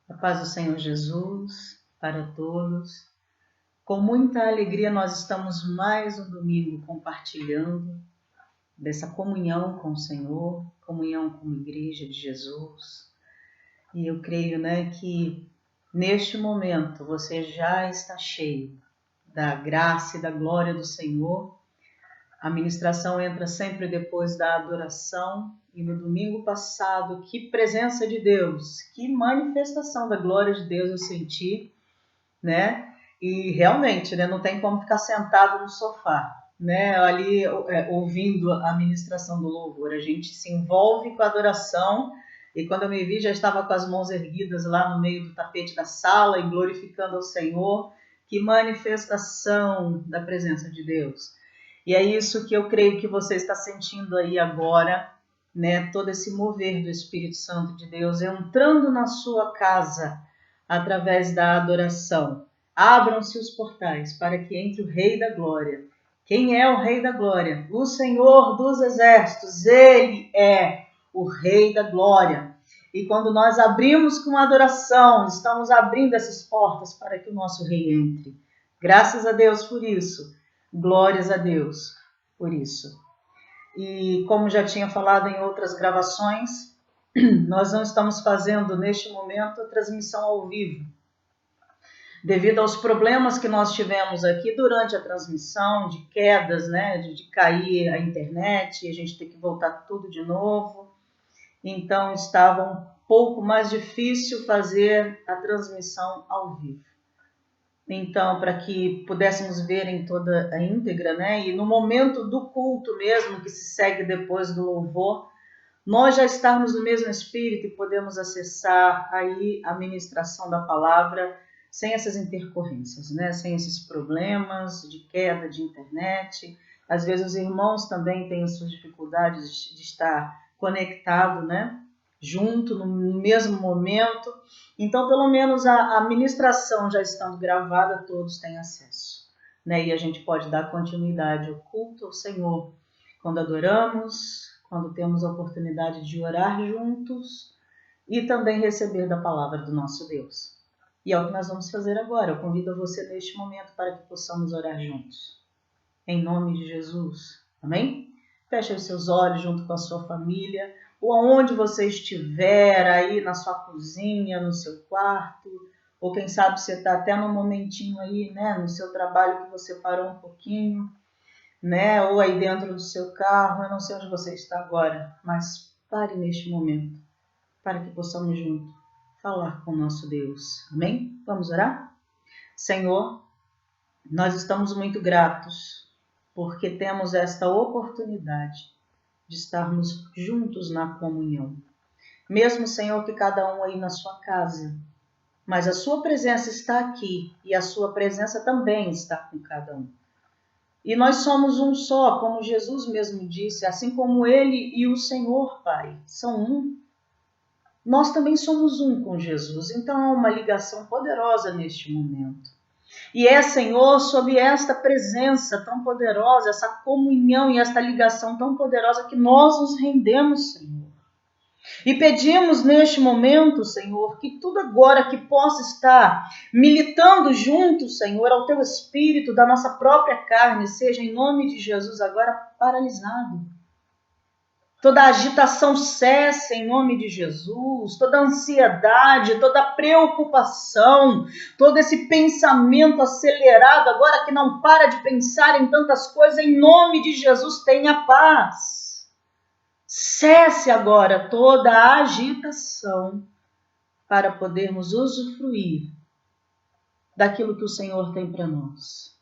A paz do Senhor Jesus para todos. Com muita alegria nós estamos mais um domingo compartilhando dessa comunhão com o Senhor, comunhão com a Igreja de Jesus. E eu creio, que neste momento você já está cheio da graça e da glória do Senhor. A ministração entra sempre depois da adoração. E no domingo passado, que presença de Deus, que manifestação da glória de Deus eu senti, E realmente, não tem como ficar sentado no sofá, ali ouvindo a ministração do louvor. A gente se envolve com a adoração e quando eu me vi já estava com as mãos erguidas lá no meio do tapete da sala e glorificando ao Senhor. Que manifestação da presença de Deus. E é isso que eu creio que você está sentindo aí agora, todo esse mover do Espírito Santo de Deus entrando na sua casa através da adoração. Abram-se os portais para que entre o Rei da Glória. Quem é o Rei da Glória? O Senhor dos Exércitos. Ele é o Rei da Glória. E quando nós abrimos com adoração, estamos abrindo essas portas para que o nosso Rei entre. Graças a Deus por isso. Glórias a Deus por isso. E como já tinha falado em outras gravações, nós não estamos fazendo neste momento a transmissão ao vivo. Devido aos problemas que nós tivemos aqui durante a transmissão, de quedas, de cair a internet, e a gente ter que voltar tudo de novo. Então estava um pouco mais difícil fazer a transmissão ao vivo. Então, para que pudéssemos ver em toda a íntegra, e no momento do culto mesmo, que se segue depois do louvor, nós já estamos no mesmo espírito e podemos acessar aí a ministração da palavra sem essas intercorrências, sem esses problemas de queda de internet. Às vezes os irmãos também têm as suas dificuldades de estar conectado, junto no mesmo momento. Então, pelo menos a ministração já estando gravada, todos têm acesso, E a gente pode dar continuidade ao culto ao Senhor quando adoramos, quando temos a oportunidade de orar juntos e também receber da palavra do nosso Deus. E é o que nós vamos fazer agora. Eu convido você neste momento para que possamos orar juntos. Em nome de Jesus. Amém? Feche os seus olhos junto com a sua família, ou aonde você estiver, aí na sua cozinha, no seu quarto, ou quem sabe você está até num momentinho aí, no seu trabalho que você parou um pouquinho, ou aí dentro do seu carro. Eu não sei onde você está agora, mas pare neste momento, para que possamos juntos falar com o nosso Deus. Amém? Vamos orar? Senhor, nós estamos muito gratos porque temos esta oportunidade de estarmos juntos na comunhão. Mesmo, Senhor, que cada um aí na sua casa, mas a sua presença está aqui e a sua presença também está com cada um. E nós somos um só, como Jesus mesmo disse, assim como Ele e o Senhor, Pai, são um. Nós também somos um com Jesus, então há uma ligação poderosa neste momento. E é, Senhor, sob esta presença tão poderosa, essa comunhão e esta ligação tão poderosa que nós nos rendemos, Senhor. E pedimos neste momento, Senhor, que tudo agora que possa estar militando junto, Senhor, ao Teu Espírito, da nossa própria carne, seja em nome de Jesus agora paralisado. Toda agitação cesse em nome de Jesus, toda ansiedade, toda preocupação, todo esse pensamento acelerado agora que não para de pensar em tantas coisas, em nome de Jesus tenha paz. Cesse agora toda a agitação para podermos usufruir daquilo que o Senhor tem para nós,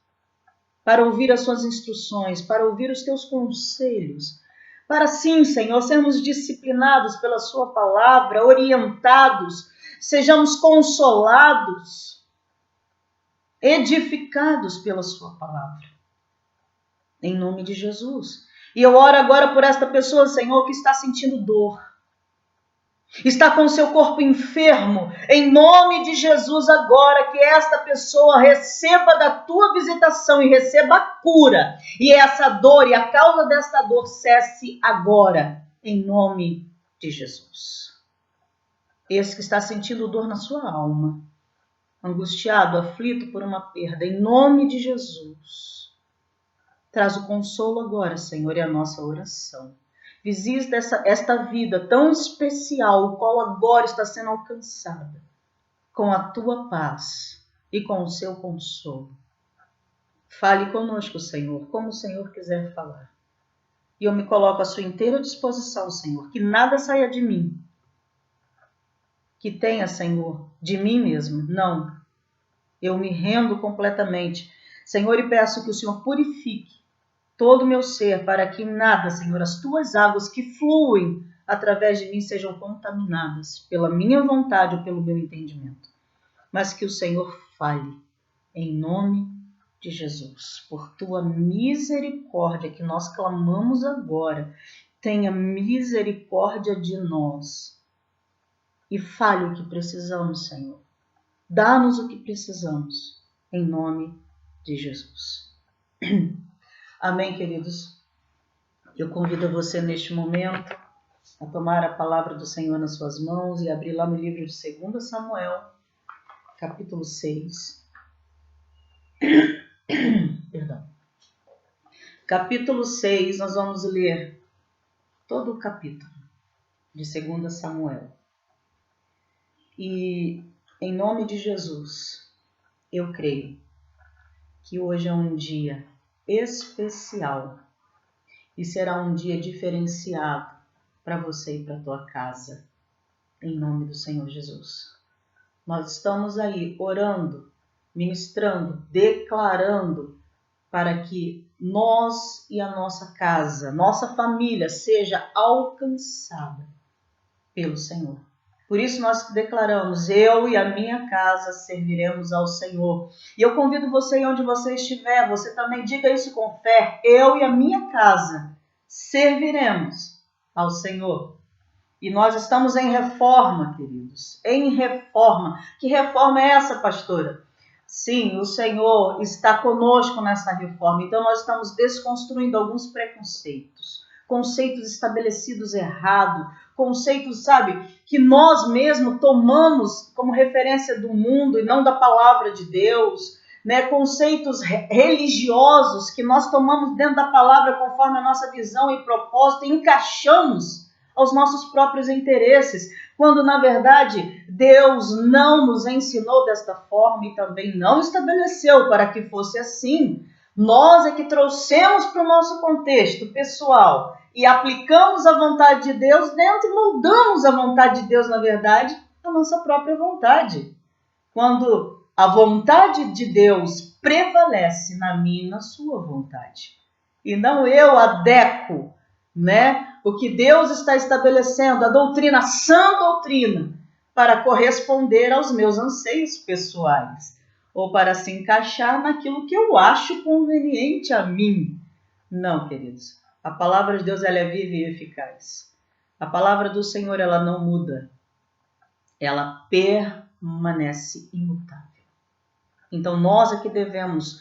para ouvir as suas instruções, para ouvir os teus conselhos, para sim, Senhor, sermos disciplinados pela sua palavra, orientados, sejamos consolados, edificados pela sua palavra. Em nome de Jesus. E eu oro agora por esta pessoa, Senhor, que está sentindo dor, está com seu corpo enfermo. Em nome de Jesus agora, que esta pessoa receba da tua visitação e receba a cura. E essa dor e a causa desta dor cesse agora, em nome de Jesus. esse que está sentindo dor na sua alma, angustiado, aflito por uma perda, em nome de Jesus, traz o consolo agora, Senhor, e a nossa oração. Visita esta vida tão especial, o qual agora está sendo alcançada, com a tua paz e com o seu consolo. Fale conosco, Senhor, como o Senhor quiser falar. E eu me coloco à sua inteira disposição, Senhor, que nada saia de mim, que tenha, Senhor, de mim mesmo. Não, eu me rendo completamente, Senhor, e peço que o Senhor purifique todo o meu ser, para que nada, Senhor, as tuas águas que fluem através de mim sejam contaminadas pela minha vontade ou pelo meu entendimento. Mas que o Senhor fale, em nome de Jesus, por tua misericórdia que nós clamamos agora, tenha misericórdia de nós e fale o que precisamos, Senhor. Dá-nos o que precisamos, em nome de Jesus. Amém, queridos? Eu convido você neste momento a tomar a palavra do Senhor nas suas mãos e abrir lá no livro de 2 Samuel, capítulo 6. Perdão. Capítulo 6, nós vamos ler todo o capítulo de 2 Samuel. E, em nome de Jesus, eu creio que hoje é um dia especial e será um dia diferenciado para você e para a tua casa, em nome do Senhor Jesus. Nós estamos aí orando, ministrando, declarando para que nós e a nossa casa, nossa família seja alcançada pelo Senhor. Por isso nós declaramos, eu e a minha casa serviremos ao Senhor. E eu convido você, onde você estiver, você também diga isso com fé, eu e a minha casa serviremos ao Senhor. E nós estamos em reforma, queridos, em reforma. Que reforma é essa, pastora? Sim, o Senhor está conosco nessa reforma. Então nós estamos desconstruindo alguns preconceitos, conceitos estabelecidos errado, conceitos, sabe, que nós mesmos tomamos como referência do mundo e não da palavra de Deus, né? Conceitos religiosos que nós tomamos dentro da palavra conforme a nossa visão e propósito e encaixamos aos nossos próprios interesses, quando na verdade Deus não nos ensinou desta forma e também não estabeleceu para que fosse assim. Nós é que trouxemos para o nosso contexto pessoal e aplicamos a vontade de Deus dentro e moldamos a vontade de Deus, na verdade, a nossa própria vontade. Quando a vontade de Deus prevalece na minha e na sua vontade. E não eu adequo, né, o que Deus está estabelecendo, a doutrina, a sã doutrina, para corresponder aos meus anseios pessoais, ou para se encaixar naquilo que eu acho conveniente a mim. Não, queridos. A palavra de Deus ela é viva e eficaz. A palavra do Senhor ela não muda. Ela permanece imutável. Então nós é que devemos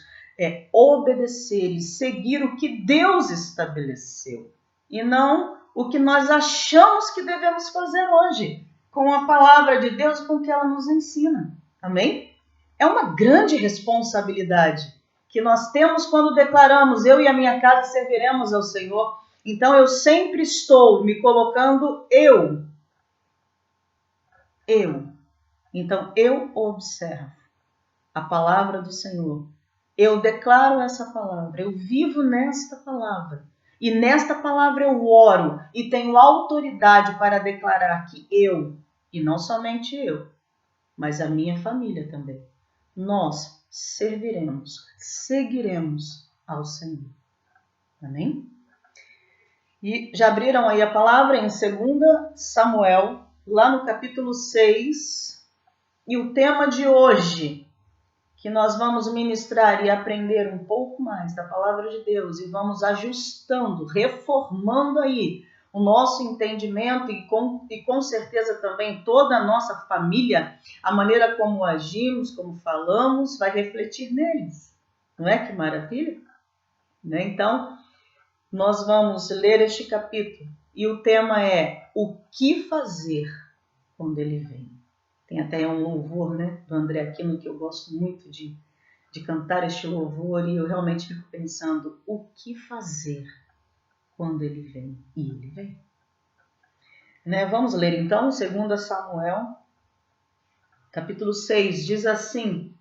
obedecer e seguir o que Deus estabeleceu. E não o que nós achamos que devemos fazer hoje, com a palavra de Deus e com o que ela nos ensina. Amém? É uma grande responsabilidade que nós temos quando declaramos, eu e a minha casa serviremos ao Senhor. Então eu sempre estou me colocando eu. Então eu observo a palavra do Senhor. Eu declaro essa palavra, eu vivo nesta palavra. E nesta palavra eu oro e tenho autoridade para declarar que eu, e não somente eu, mas a minha família também, nós serviremos, seguiremos ao Senhor. Amém? E já abriram aí a palavra em 2 Samuel, lá no capítulo 6, e o tema de hoje, que nós vamos ministrar e aprender um pouco mais da palavra de Deus e vamos ajustando, reformando aí o nosso entendimento e com certeza também toda a nossa família, a maneira como agimos, como falamos, vai refletir neles. Não é que maravilha? Né? Então, nós vamos ler este capítulo e o tema é o que fazer quando ele vem. Tem até um louvor, né, do André Aquino, que eu gosto muito de cantar este louvor, e eu realmente fico pensando o que fazer quando ele vem. E ele vem. Né? Vamos ler então 2 Samuel, capítulo 6, diz assim: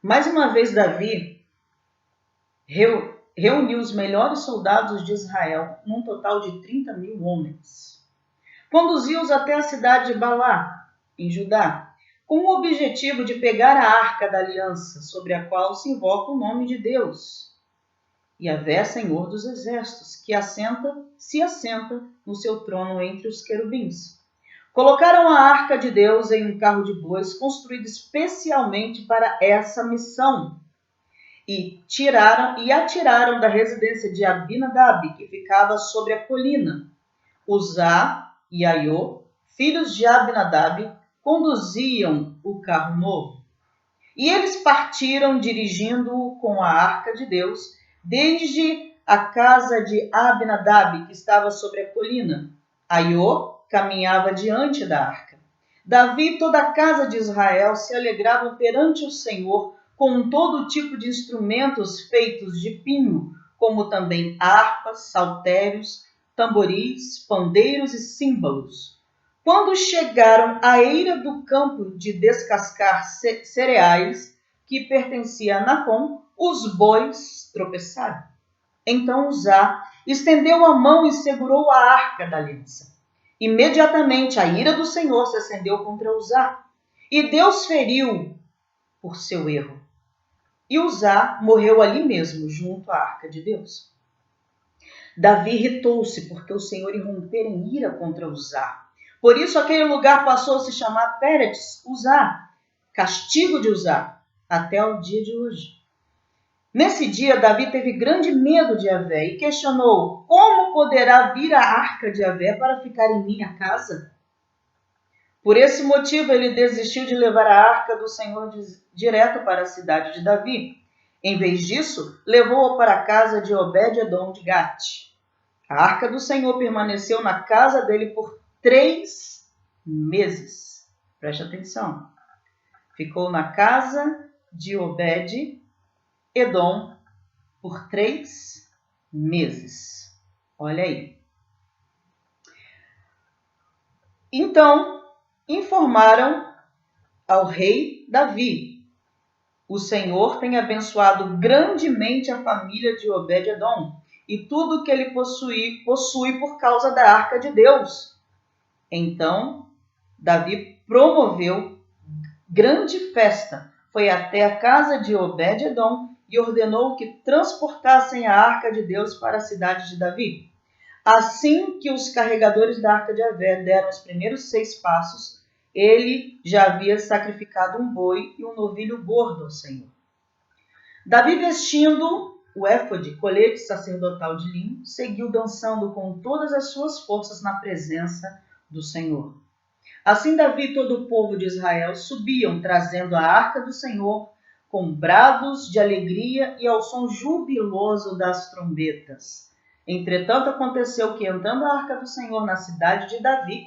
mais uma vez Davi reuniu os melhores soldados de Israel, num total de 30.000 homens. Conduziu-os até a cidade de Balá, em Judá, com o objetivo de pegar a arca da aliança, sobre a qual se invoca o nome de Deus, Yahvé, Senhor dos Exércitos, que se assenta no seu trono entre os querubins. Colocaram a arca de Deus em um carro de bois construído especialmente para essa missão e atiraram da residência de Abinadab, que ficava sobre a colina. Uzá e Aiô, filhos de Abinadab, conduziam o carro novo. E eles partiram dirigindo-o com a arca de Deus, desde a casa de Abinadab, que estava sobre a colina. Aiô caminhava diante da arca. Davi e toda a casa de Israel se alegravam perante o Senhor com todo tipo de instrumentos feitos de pinho, como também harpas, saltérios, tamboris, pandeiros e símbolos. Quando chegaram à eira do campo de descascar cereais, que pertencia a Nacon, os bois tropeçaram. Então Uzá estendeu a mão e segurou a arca da aliança. Imediatamente a ira do Senhor se acendeu contra Uzá, e Deus feriu por seu erro. E Uzá morreu ali mesmo, junto à arca de Deus. Davi irritou-se, porque o Senhor irrompera em ira contra Uzá. Por isso aquele lugar passou a se chamar Péretes Uzá, castigo de Uzá, até o dia de hoje. Nesse dia, Davi teve grande medo de Yahvé e questionou: como poderá vir a arca de Yahvé para ficar em minha casa? Por esse motivo, ele desistiu de levar a arca do Senhor direto para a cidade de Davi. Em vez disso, levou-a para a casa de Obed-edom de Gate. A arca do Senhor permaneceu na casa dele por 3 meses. Preste atenção. Ficou na casa de Obed-edom por 3 meses. Olha aí. Então, informaram ao rei Davi: o Senhor tem abençoado grandemente a família de Obed-edom e tudo o que ele possui por causa da arca de Deus. Então, Davi promoveu grande festa, foi até a casa de Obed-edom e ordenou que transportassem a arca de Deus para a cidade de Davi. Assim que os carregadores da arca de Yahvé deram os primeiros 6 passos, ele já havia sacrificado um boi e um novilho gordo ao Senhor. Davi, vestindo o éfode, colete sacerdotal de linho, seguiu dançando com todas as suas forças na presença do Senhor. Assim Davi e todo o povo de Israel subiam, trazendo a arca do Senhor, com brados de alegria e ao som jubiloso das trombetas. Entretanto, aconteceu que, entrando a arca do Senhor na cidade de Davi,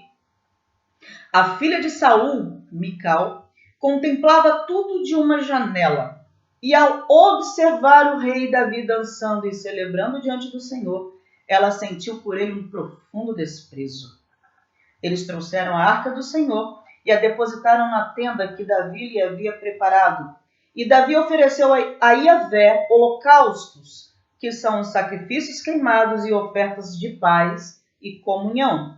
a filha de Saul, Mical, contemplava tudo de uma janela. E ao observar o rei Davi dançando e celebrando diante do Senhor, ela sentiu por ele um profundo desprezo. Eles trouxeram a arca do Senhor e a depositaram na tenda que Davi lhe havia preparado. E Davi ofereceu a Yahvé holocaustos, que são os sacrifícios queimados e ofertas de paz e comunhão.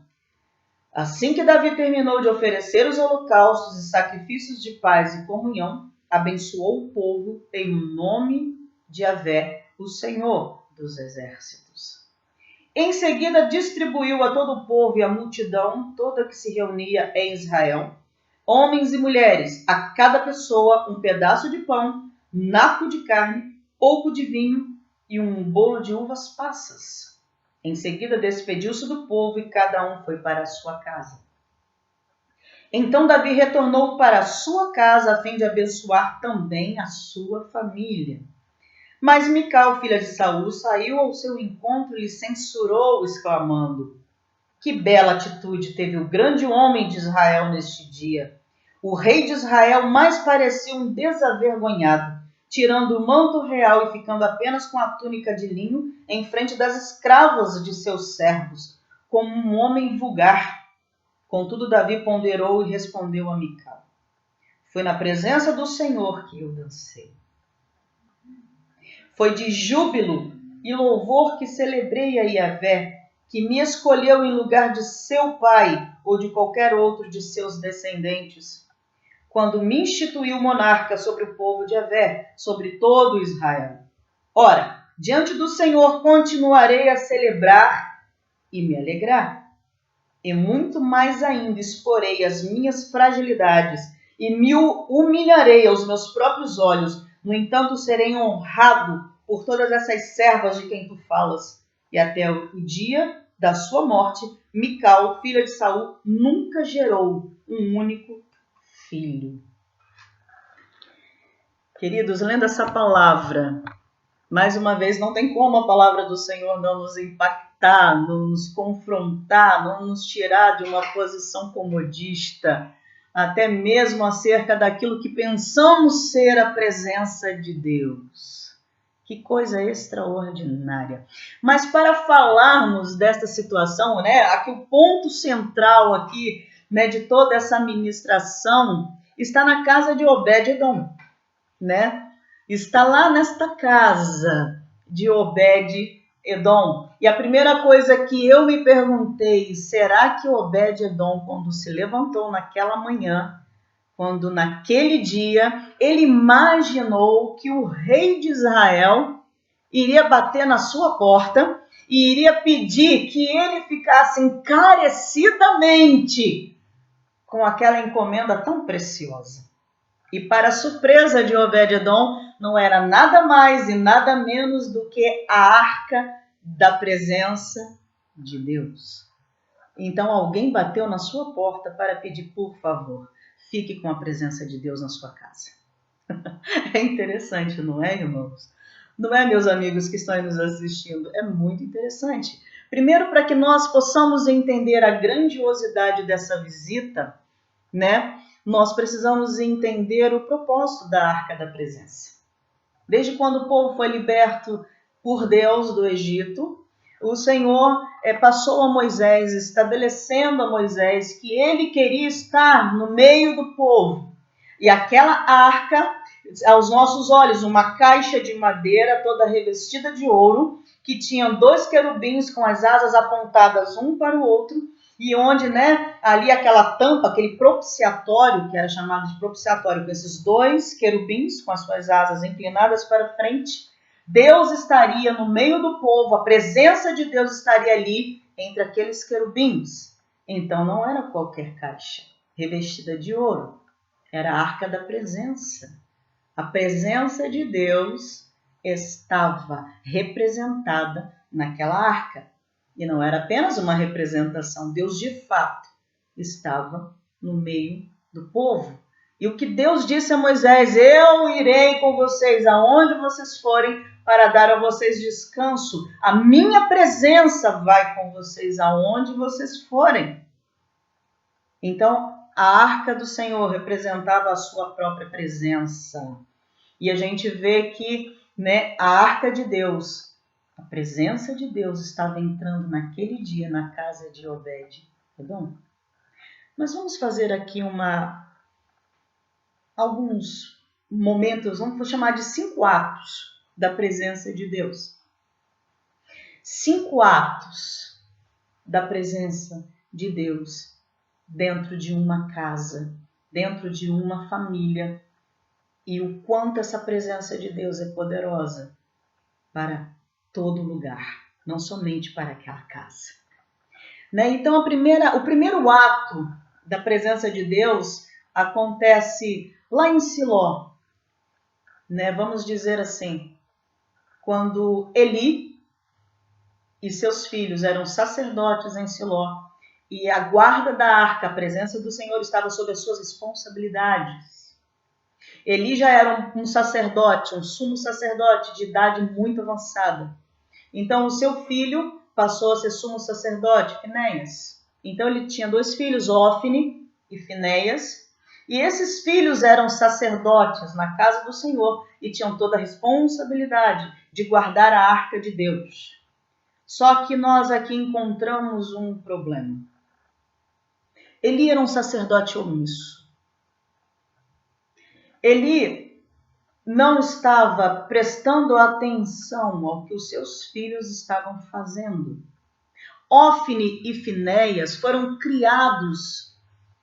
Assim que Davi terminou de oferecer os holocaustos e sacrifícios de paz e comunhão, abençoou o povo em nome de Yahvé, o Senhor dos Exércitos. Em seguida, distribuiu a todo o povo e a multidão toda que se reunia em Israel, homens e mulheres, a cada pessoa um pedaço de pão, naco de carne, pouco de vinho e um bolo de uvas passas. Em seguida, despediu-se do povo e cada um foi para a sua casa. Então Davi retornou para a sua casa a fim de abençoar também a sua família. Mas Mical, filha de Saul, saiu ao seu encontro e lhe censurou, exclamando: Que bela atitude teve o grande homem de Israel neste dia. O rei de Israel mais parecia um desavergonhado, tirando o manto real e ficando apenas com a túnica de linho em frente das escravas de seus servos, como um homem vulgar. Contudo, Davi ponderou e respondeu a Mical: foi na presença do Senhor que eu dancei. Foi de júbilo e louvor que celebrei a Yahvé, que me escolheu em lugar de seu pai ou de qualquer outro de seus descendentes, quando me instituiu monarca sobre o povo de Yahvé, sobre todo Israel. Ora, diante do Senhor continuarei a celebrar e me alegrar. E muito mais ainda exporei as minhas fragilidades e me humilharei aos meus próprios olhos. No entanto, serei honrado por todas essas servas de quem tu falas. E até o dia da sua morte, Mical, filha de Saul, nunca gerou um único filho. Queridos, lendo essa palavra, mais uma vez, não tem como a palavra do Senhor não nos impactar, não nos confrontar, não nos tirar de uma posição comodista, até mesmo acerca daquilo que pensamos ser a presença de Deus. Que coisa extraordinária. Mas para falarmos desta situação, aqui o ponto central aqui, de toda essa ministração está na casa de Obed-Edom, Está lá nesta casa de Obed-Edom. E a primeira coisa que eu me perguntei, será que Obed-Edom, quando se levantou naquela manhã, quando naquele dia ele imaginou que o rei de Israel iria bater na sua porta e iria pedir que ele ficasse encarecidamente com aquela encomenda tão preciosa? E para a surpresa de Obed-Edom, não era nada mais e nada menos do que a arca da presença de Deus. Então alguém bateu na sua porta para pedir, por favor, fique com a presença de Deus na sua casa. É interessante, não é, irmãos? Não é, meus amigos que estão aí nos assistindo? É muito interessante. Primeiro, para que nós possamos entender a grandiosidade dessa visita, nós precisamos entender o propósito da Arca da Presença. Desde quando o povo foi liberto por Deus do Egito, o Senhor passou a Moisés, estabelecendo a Moisés que ele queria estar no meio do povo. E aquela arca, aos nossos olhos, uma caixa de madeira toda revestida de ouro, que tinha 2 querubins com as asas apontadas um para o outro, e onde, ali aquela tampa, aquele propiciatório, que era chamado de propiciatório, com esses 2 querubins com as suas asas inclinadas para frente, Deus estaria no meio do povo, a presença de Deus estaria ali entre aqueles querubins. Então não era qualquer caixa revestida de ouro, era a arca da presença. A presença de Deus estava representada naquela arca. E não era apenas uma representação, Deus de fato estava no meio do povo. E o que Deus disse a Moisés, eu irei com vocês aonde vocês forem para dar a vocês descanso. A minha presença vai com vocês aonde vocês forem. Então, a arca do Senhor representava a sua própria presença. E a gente vê que a arca de Deus, a presença de Deus estava entrando naquele dia na casa de Obed-Edom. Nós vamos fazer aqui alguns momentos, vamos chamar de 5 atos da presença de Deus. 5 atos da presença de Deus dentro de uma casa, dentro de uma família. E o quanto essa presença de Deus é poderosa para todo lugar, não somente para aquela casa. Então, o primeiro ato da presença de Deus acontece lá em Siló. Vamos dizer assim, quando Eli e seus filhos eram sacerdotes em Siló e a guarda da arca, a presença do Senhor estava sob as suas responsabilidades. Eli já era um sacerdote, um sumo sacerdote de idade muito avançada. Então, o seu filho passou a ser sumo sacerdote, Finéias. Então ele tinha 2 filhos, Ofni e Finéias, e esses filhos eram sacerdotes na casa do Senhor e tinham toda a responsabilidade de guardar a arca de Deus. Só que nós aqui encontramos um problema. Eli era um sacerdote omisso. Eli não estava prestando atenção ao que os seus filhos estavam fazendo. Ofni e Finéias foram criados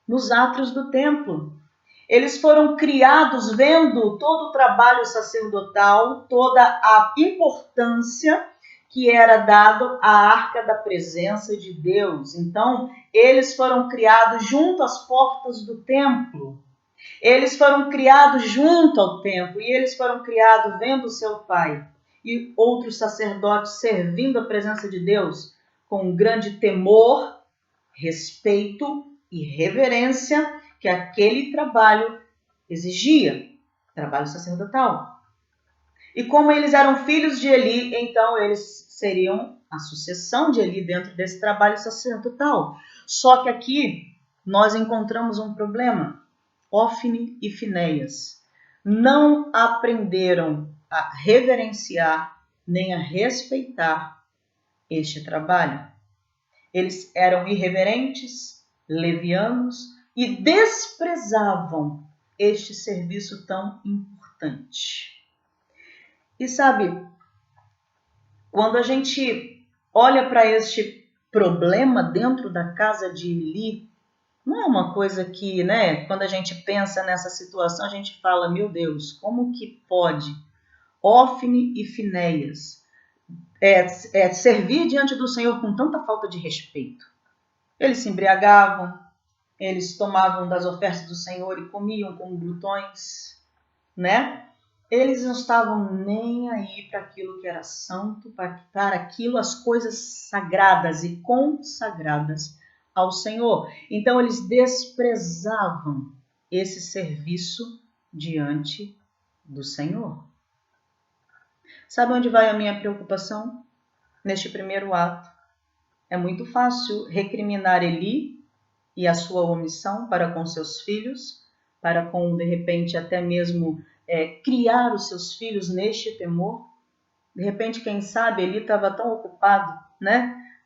nos átrios do templo. Eles foram criados vendo todo o trabalho sacerdotal, toda a importância que era dado à arca da presença de Deus. Então, eles foram criados junto às portas do templo. Eles foram criados junto ao templo e eles foram criados vendo seu pai e outros sacerdotes servindo a presença de Deus com grande temor, respeito e reverência que aquele trabalho exigia, trabalho sacerdotal. E como eles eram filhos de Eli, então eles seriam a sucessão de Eli dentro desse trabalho sacerdotal. Só que aqui nós encontramos um problema. Ofni e Finéias não aprenderam a reverenciar nem a respeitar este trabalho. Eles eram irreverentes, levianos e desprezavam este serviço tão importante. E sabe, quando a gente olha para este problema dentro da casa de Eli, não é uma coisa que, quando a gente pensa nessa situação, a gente fala, meu Deus, como que pode Ofni e Finéias servir diante do Senhor com tanta falta de respeito? Eles se embriagavam, eles tomavam das ofertas do Senhor e comiam como glutões, né? Eles não estavam nem aí para aquilo que era santo, para aquilo, as coisas sagradas e consagradas ao Senhor. Então, eles desprezavam esse serviço diante do Senhor. Sabe onde vai a minha preocupação? Neste primeiro ato. É muito fácil recriminar Eli e a sua omissão para com seus filhos, para com, de repente, até mesmo criar os seus filhos neste temor. De repente, quem sabe, Eli estava tão ocupado,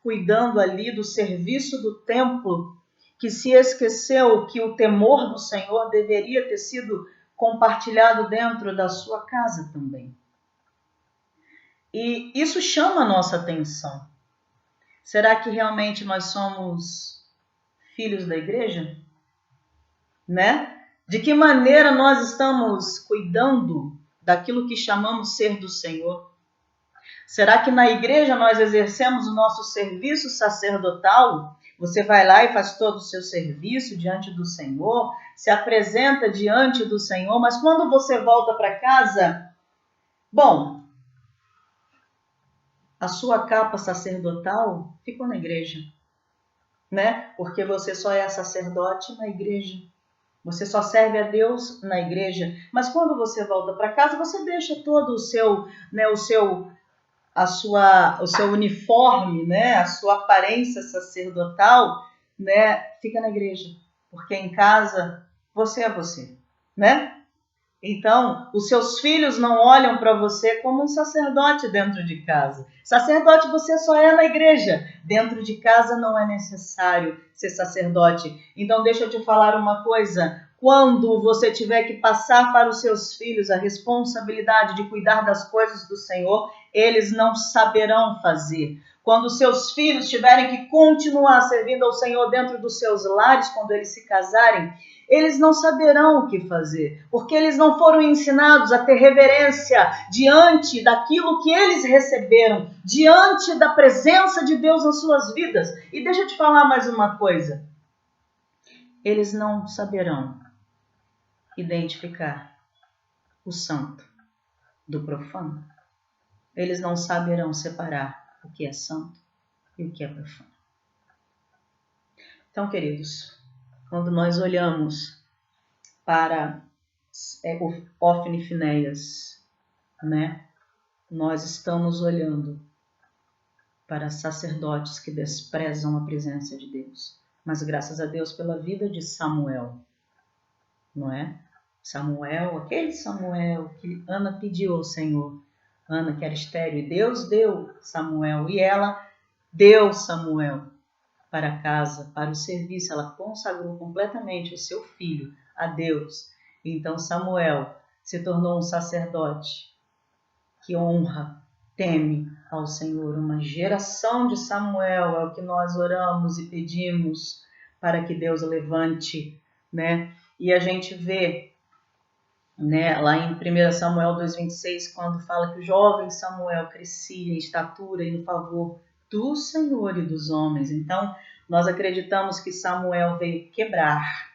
cuidando ali do serviço do templo, que se esqueceu que o temor do Senhor deveria ter sido compartilhado dentro da sua casa também. E isso chama a nossa atenção. Será que realmente nós somos filhos da igreja? De que maneira nós estamos cuidando daquilo que chamamos ser do Senhor? Será que na igreja nós exercemos o nosso serviço sacerdotal? Você vai lá e faz todo o seu serviço diante do Senhor, se apresenta diante do Senhor, mas quando você volta para casa, a sua capa sacerdotal ficou na igreja, Porque você só é sacerdote na igreja. Você só serve a Deus na igreja. Mas quando você volta para casa, você deixa todo o seu uniforme, a sua aparência sacerdotal, fica na igreja. Porque em casa, você é você, Então, os seus filhos não olham para você como um sacerdote dentro de casa. Sacerdote você só é na igreja. Dentro de casa não é necessário ser sacerdote. Então, deixa eu te falar uma coisa. Quando você tiver que passar para os seus filhos a responsabilidade de cuidar das coisas do Senhor, eles não saberão fazer. Quando seus filhos tiverem que continuar servindo ao Senhor dentro dos seus lares, quando eles se casarem, eles não saberão o que fazer, porque eles não foram ensinados a ter reverência diante daquilo que eles receberam, diante da presença de Deus nas suas vidas. E deixa eu te falar mais uma coisa. Eles não saberão identificar o santo do profano. Eles não saberão separar o que é santo e o que é profano. Então, queridos, quando nós olhamos para Ofni e Finéias, nós estamos olhando para sacerdotes que desprezam a presença de Deus. Mas graças a Deus pela vida de Samuel, não é? Samuel, aquele Samuel que Ana pediu ao Senhor. Ana, que era estéril, e Deus deu Samuel, e ela deu Samuel para casa, para o serviço. Ela consagrou completamente o seu filho a Deus. Então Samuel se tornou um sacerdote que honra, teme ao Senhor. Uma geração de Samuel é o que nós oramos e pedimos para que Deus levante, né? E a gente vê, né, lá em 1 Samuel 2,26, quando fala que o jovem Samuel crescia em estatura e no favor do Senhor e dos homens. Então, nós acreditamos que Samuel veio quebrar,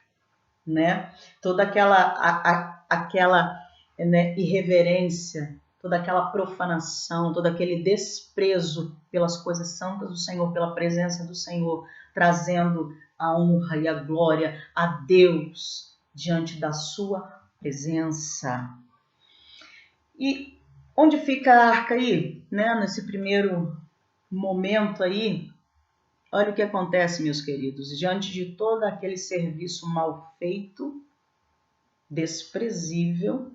né, toda aquela né, irreverência, toda aquela profanação, todo aquele desprezo pelas coisas santas do Senhor, pela presença do Senhor, trazendo a honra e a glória a Deus diante da sua presença. E onde fica a arca aí, né? Nesse primeiro momento aí, olha o que acontece, meus queridos, diante de todo aquele serviço mal feito, desprezível,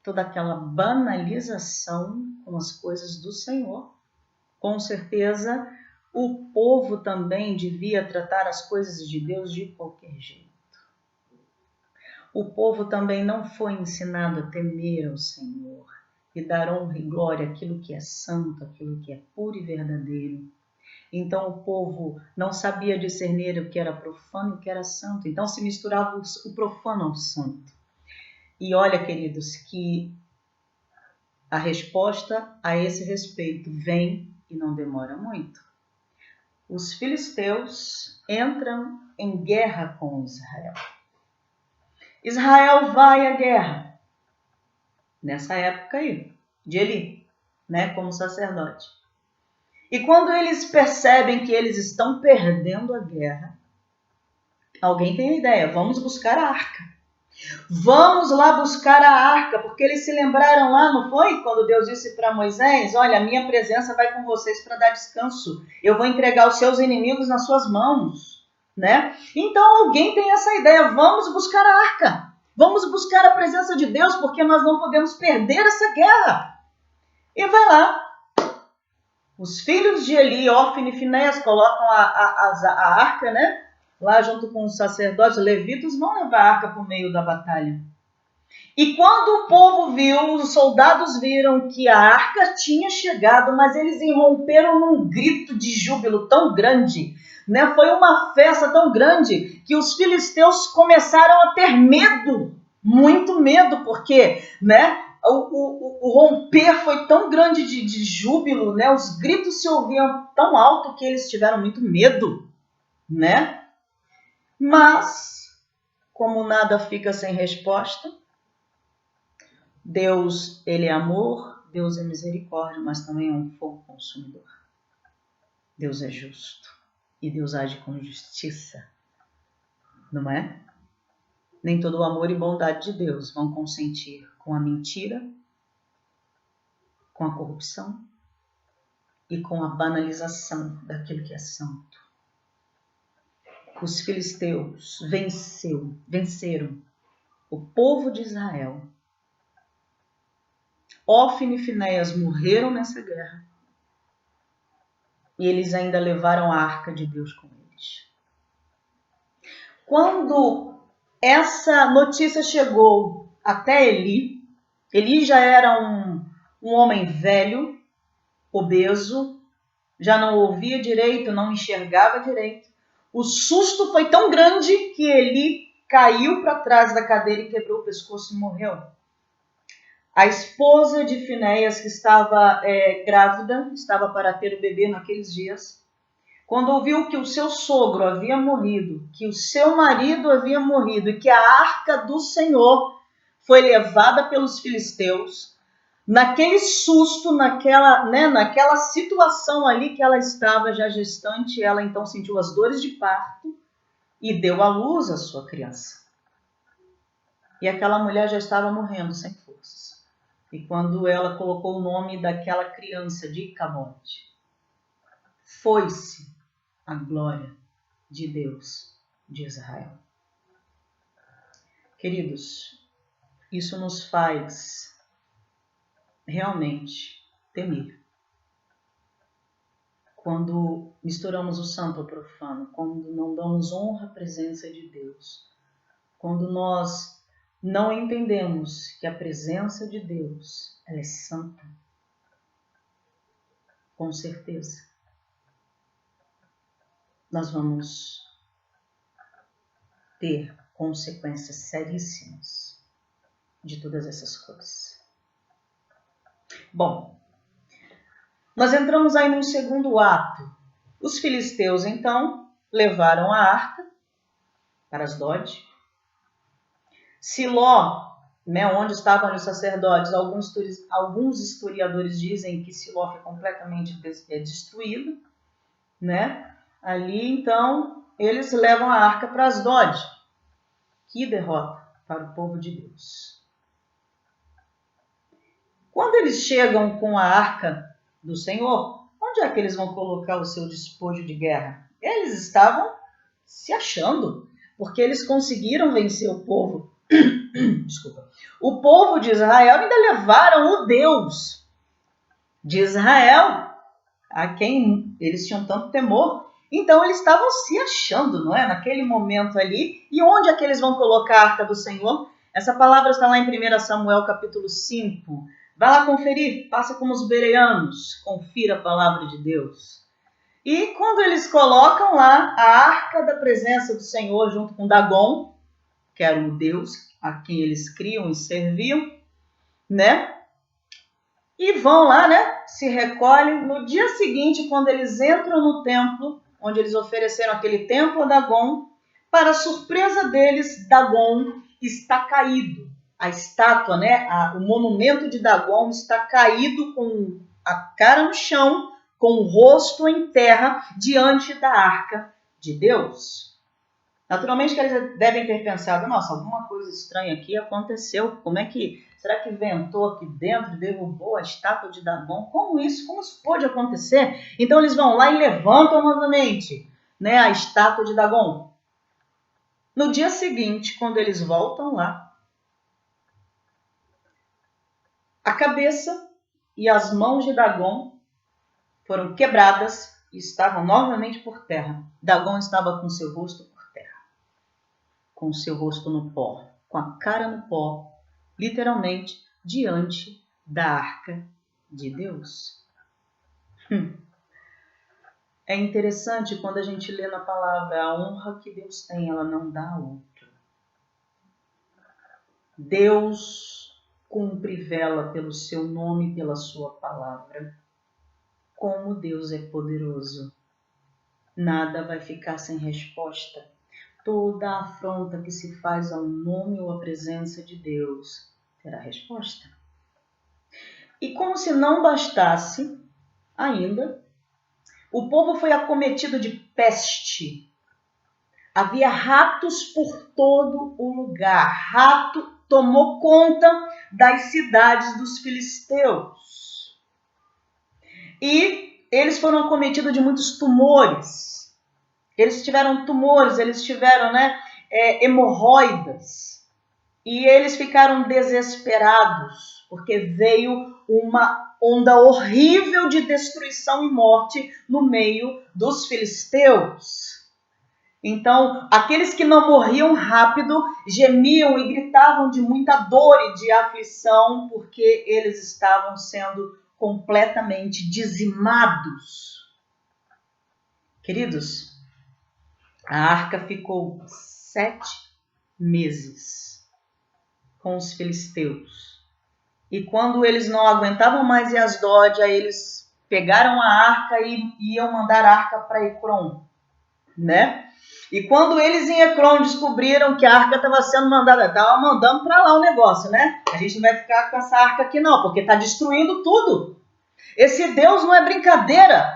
toda aquela banalização com as coisas do Senhor, com certeza o povo também devia tratar as coisas de Deus de qualquer jeito. O povo também não foi ensinado a temer ao Senhor e dar honra e glória àquilo que é santo, àquilo que é puro e verdadeiro. Então o povo não sabia discernir o que era profano e o que era santo. Então se misturava o profano ao santo. E olha, queridos, que a resposta a esse respeito vem e não demora muito. Os filisteus entram em guerra com Israel. Israel vai à guerra, nessa época aí, de Eli, né, como sacerdote. E quando eles percebem que eles estão perdendo a guerra, alguém tem a ideia, vamos buscar a arca. Vamos lá buscar a arca, porque eles se lembraram lá, não foi? Quando Deus disse para Moisés, olha, a minha presença vai com vocês para dar descanso. Eu vou entregar os seus inimigos nas suas mãos, né? Então alguém tem essa ideia, vamos buscar a arca. Vamos buscar a presença de Deus, porque nós não podemos perder essa guerra. E vai lá. Os filhos de Eli, Ofni e Finéias, colocam a arca, né? Lá junto com os sacerdotes, levitas, vão levar a arca para o meio da batalha. E quando o povo viu, os soldados viram que a arca tinha chegado, mas eles irromperam num grito de júbilo tão grande, né? Foi uma festa tão grande que os filisteus começaram a ter medo, muito medo, porque, né? O romper foi tão grande de júbilo, né? Os gritos se ouviam tão alto que eles tiveram muito medo, né? Mas, como nada fica sem resposta, Deus, ele é amor, Deus é misericórdia, mas também é um fogo consumidor. Deus é justo e Deus age com justiça, não é? Nem todo o amor e bondade de Deus vão consentir com a mentira, com a corrupção e com a banalização daquilo que é santo. Os filisteus venceram o povo de Israel. Ofni e Finéias morreram nessa guerra e eles ainda levaram a arca de Deus com eles. Quando essa notícia chegou até Eli, Eli já era um homem velho, obeso, já não ouvia direito, não enxergava direito. O susto foi tão grande que Eli caiu para trás da cadeira e quebrou o pescoço e morreu. A esposa de Finéias, que estava grávida, estava para ter o bebê naqueles dias, quando ouviu que o seu sogro havia morrido, que o seu marido havia morrido e que a arca do Senhor foi levada pelos filisteus, naquele susto, naquela situação ali que ela estava já gestante, ela então sentiu as dores de parto e deu à luz a sua criança. E aquela mulher já estava morrendo sem forças. E quando ela colocou o nome daquela criança de Icabote, foi-se a glória de Deus de Israel. Queridos, isso nos faz realmente temer. Quando misturamos o santo ao profano, quando não damos honra à presença de Deus, quando nós não entendemos que a presença de Deus, ela é santa, com certeza, nós vamos ter consequências seríssimas de todas essas coisas. Bom, nós entramos aí num segundo ato. Os filisteus, então, levaram a arca para Asdod. Siló, onde estavam os sacerdotes, alguns historiadores dizem que Siló foi completamente destruído, Ali, então, eles levam a arca para Asdod. Que derrota para o povo de Deus. Quando eles chegam com a arca do Senhor, onde é que eles vão colocar o seu despojo de guerra? Eles estavam se achando, porque eles conseguiram vencer o povo. Desculpa. O povo de Israel ainda levaram o Deus de Israel, a quem eles tinham tanto temor. Então eles estavam se achando, naquele momento ali. E onde é que eles vão colocar a arca do Senhor? Essa palavra está lá em 1 Samuel capítulo 5. Vai lá conferir, passa como os bereanos, confira a palavra de Deus. E quando eles colocam lá a arca da presença do Senhor junto com Dagon, que era o Deus a quem eles criam e serviam, E vão lá, se recolhem. No dia seguinte, quando eles entram no templo, onde eles ofereceram aquele templo a Dagon, para surpresa deles, Dagon está caído. A estátua, o monumento de Dagon está caído com a cara no chão, com o rosto em terra, diante da arca de Deus. Naturalmente que eles devem ter pensado, nossa, alguma coisa estranha aqui aconteceu. Será que ventou aqui dentro e derrubou a estátua de Dagon? Como isso pode acontecer? Então eles vão lá e levantam novamente, a estátua de Dagon. No dia seguinte, quando eles voltam lá, a cabeça e as mãos de Dagon foram quebradas e estavam novamente por terra. Dagon estava com seu rosto por terra, com seu rosto no pó, com a cara no pó, literalmente diante da arca de Deus. É interessante quando a gente lê na palavra a honra que Deus tem, ela não dá a outro. Deus cumpre e vela pelo seu nome e pela sua palavra. Como Deus é poderoso. Nada vai ficar sem resposta. Toda afronta que se faz ao nome ou à presença de Deus terá resposta. E como se não bastasse ainda, o povo foi acometido de peste. Havia ratos por todo o lugar. Rato tomou conta das cidades dos filisteus. E eles foram acometidos de muitos tumores. Eles tiveram tumores, eles tiveram hemorroidas. E eles ficaram desesperados, porque veio uma onda horrível de destruição e morte no meio dos filisteus. Então, aqueles que não morriam rápido gemiam e gritavam de muita dor e de aflição, porque eles estavam sendo completamente dizimados. Queridos, a arca ficou 7 meses com os filisteus. E quando eles não aguentavam mais em Asdod, aí eles pegaram a arca e iam mandar a arca para Ecrom, E quando eles em Ecrom descobriram que a arca estava sendo mandada, estava mandando para lá o negócio, A gente não vai ficar com essa arca aqui não, porque está destruindo tudo. Esse Deus não é brincadeira,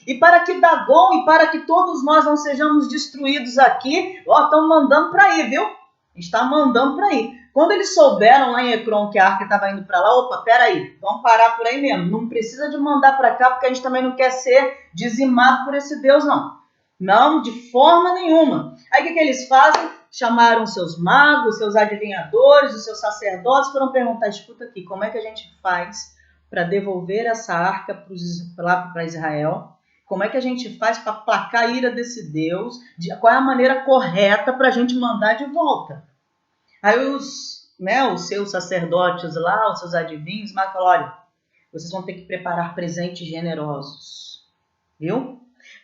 E para que Dagon e para que todos nós não sejamos destruídos aqui, estão mandando para ir, viu? Está mandando para ir. Quando eles souberam lá em Ecrom que a arca estava indo para lá, peraí, vamos parar por aí mesmo. Não precisa de mandar para cá, porque a gente também não quer ser dizimado por esse Deus, não. Não, de forma nenhuma. Aí o que eles fazem? Chamaram seus magos, seus adivinhadores, os seus sacerdotes, foram perguntar, escuta aqui, como é que a gente faz para devolver essa arca para Israel? Como é que a gente faz para aplacar a ira desse Deus? Qual é a maneira correta para a gente mandar de volta? Aí os seus sacerdotes lá, os seus adivinhos, mas falaram, olha, vocês vão ter que preparar presentes generosos, viu?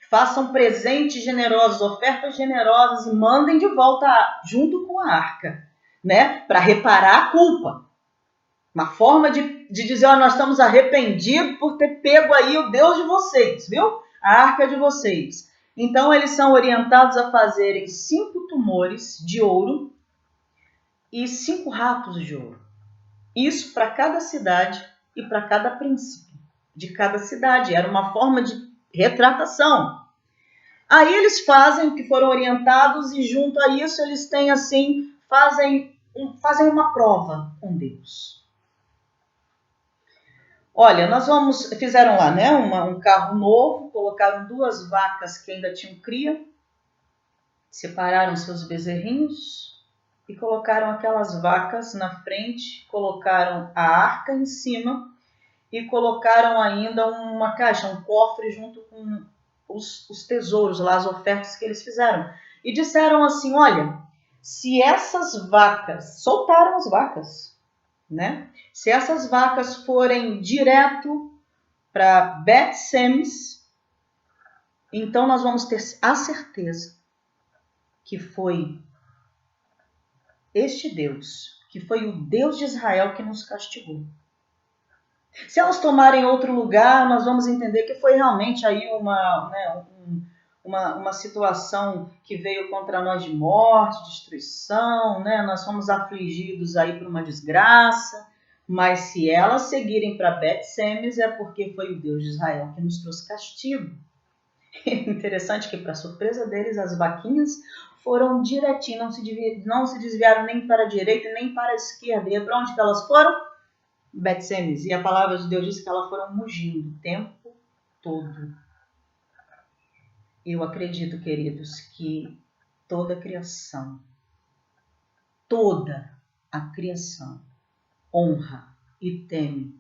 Façam presentes generosos, ofertas generosas e mandem de volta junto com a arca, né? Para reparar a culpa. Uma forma de dizer, ó, nós estamos arrependidos por ter pego aí o Deus de vocês, viu? A arca de vocês. Então eles são orientados a fazerem 5 tumores de ouro e 5 ratos de ouro. Isso para cada cidade e para cada príncipe de cada cidade. Era uma forma de retratação. Aí eles fazem o que foram orientados e junto a isso eles têm assim, fazem uma prova com Deus. Olha, fizeram lá, né, um carro novo, colocaram 2 vacas que ainda tinham cria, separaram seus bezerrinhos e colocaram aquelas vacas na frente, colocaram a arca em cima e colocaram ainda uma caixa, um cofre junto com os tesouros lá, as ofertas que eles fizeram. E disseram assim, olha, se essas vacas, soltaram as vacas, né? Se essas vacas forem direto para Bet-Semes, então nós vamos ter a certeza que foi este Deus, que foi o Deus de Israel que nos castigou. Se elas tomarem outro lugar, nós vamos entender que foi realmente aí uma situação que veio contra nós de morte, destruição, né? Nós fomos afligidos aí por uma desgraça, mas se elas seguirem para Bet-Semes é porque foi o Deus de Israel que nos trouxe castigo. É interessante que, para surpresa deles, as vaquinhas foram direitinho, não se desviaram nem para a direita nem para a esquerda. E para onde que elas foram? Bet-Semes. E a palavra de Deus diz que elas foram mugindo o tempo todo. Eu acredito, queridos, que toda a criação honra e teme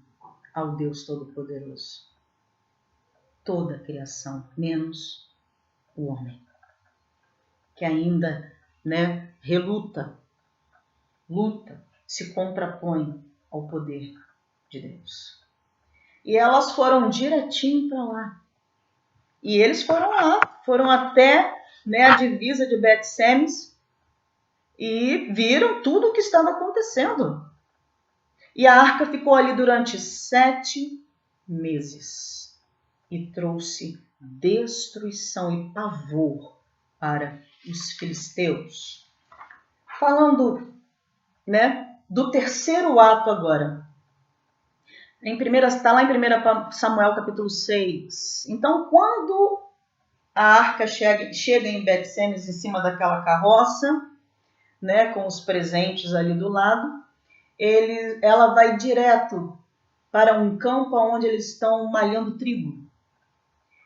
ao Deus Todo-Poderoso. Toda a criação, menos o homem, que ainda, reluta, se contrapõe ao poder de Deus. E elas foram direitinho para lá. E eles foram lá, foram até a divisa de Bet-Semes e viram tudo o que estava acontecendo. E a arca ficou ali durante 7 meses e trouxe destruição e pavor para os filisteus. Falando, do terceiro ato agora. Está lá em 1 Samuel capítulo 6. Então, quando a arca chega em Bet-Semes em cima daquela carroça, com os presentes ali do lado, ela vai direto para um campo onde eles estão malhando trigo.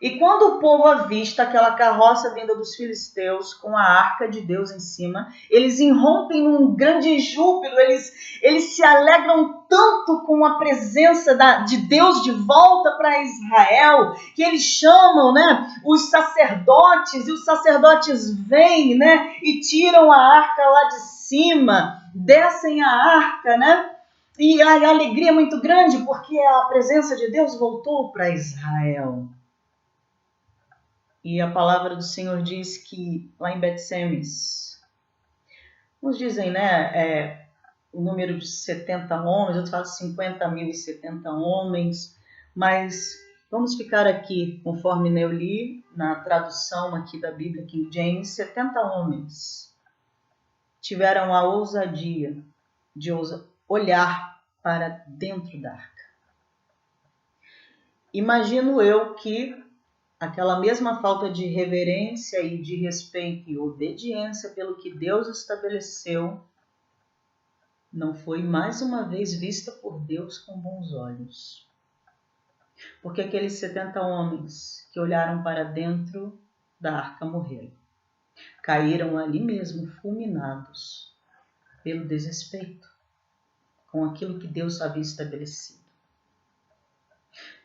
E quando o povo avista aquela carroça vinda dos filisteus com a arca de Deus em cima, eles irrompem num grande júbilo, eles se alegram tanto com a presença de Deus de volta para Israel, que eles chamam os sacerdotes, e os sacerdotes vêm e tiram a arca lá de cima, descem a arca, e a alegria é muito grande, porque a presença de Deus voltou para Israel. E a palavra do Senhor diz que lá em Bet-Semes, uns dizem, o número de 70 homens, outros falam 50.070 homens, mas vamos ficar aqui, conforme eu li na tradução aqui da Bíblia King James, 70 homens tiveram a ousadia de olhar para dentro da arca. Imagino eu que aquela mesma falta de reverência e de respeito e obediência pelo que Deus estabeleceu não foi mais uma vez vista por Deus com bons olhos. Porque aqueles 70 homens que olharam para dentro da arca morreram. Caíram ali mesmo, fulminados pelo desrespeito com aquilo que Deus havia estabelecido.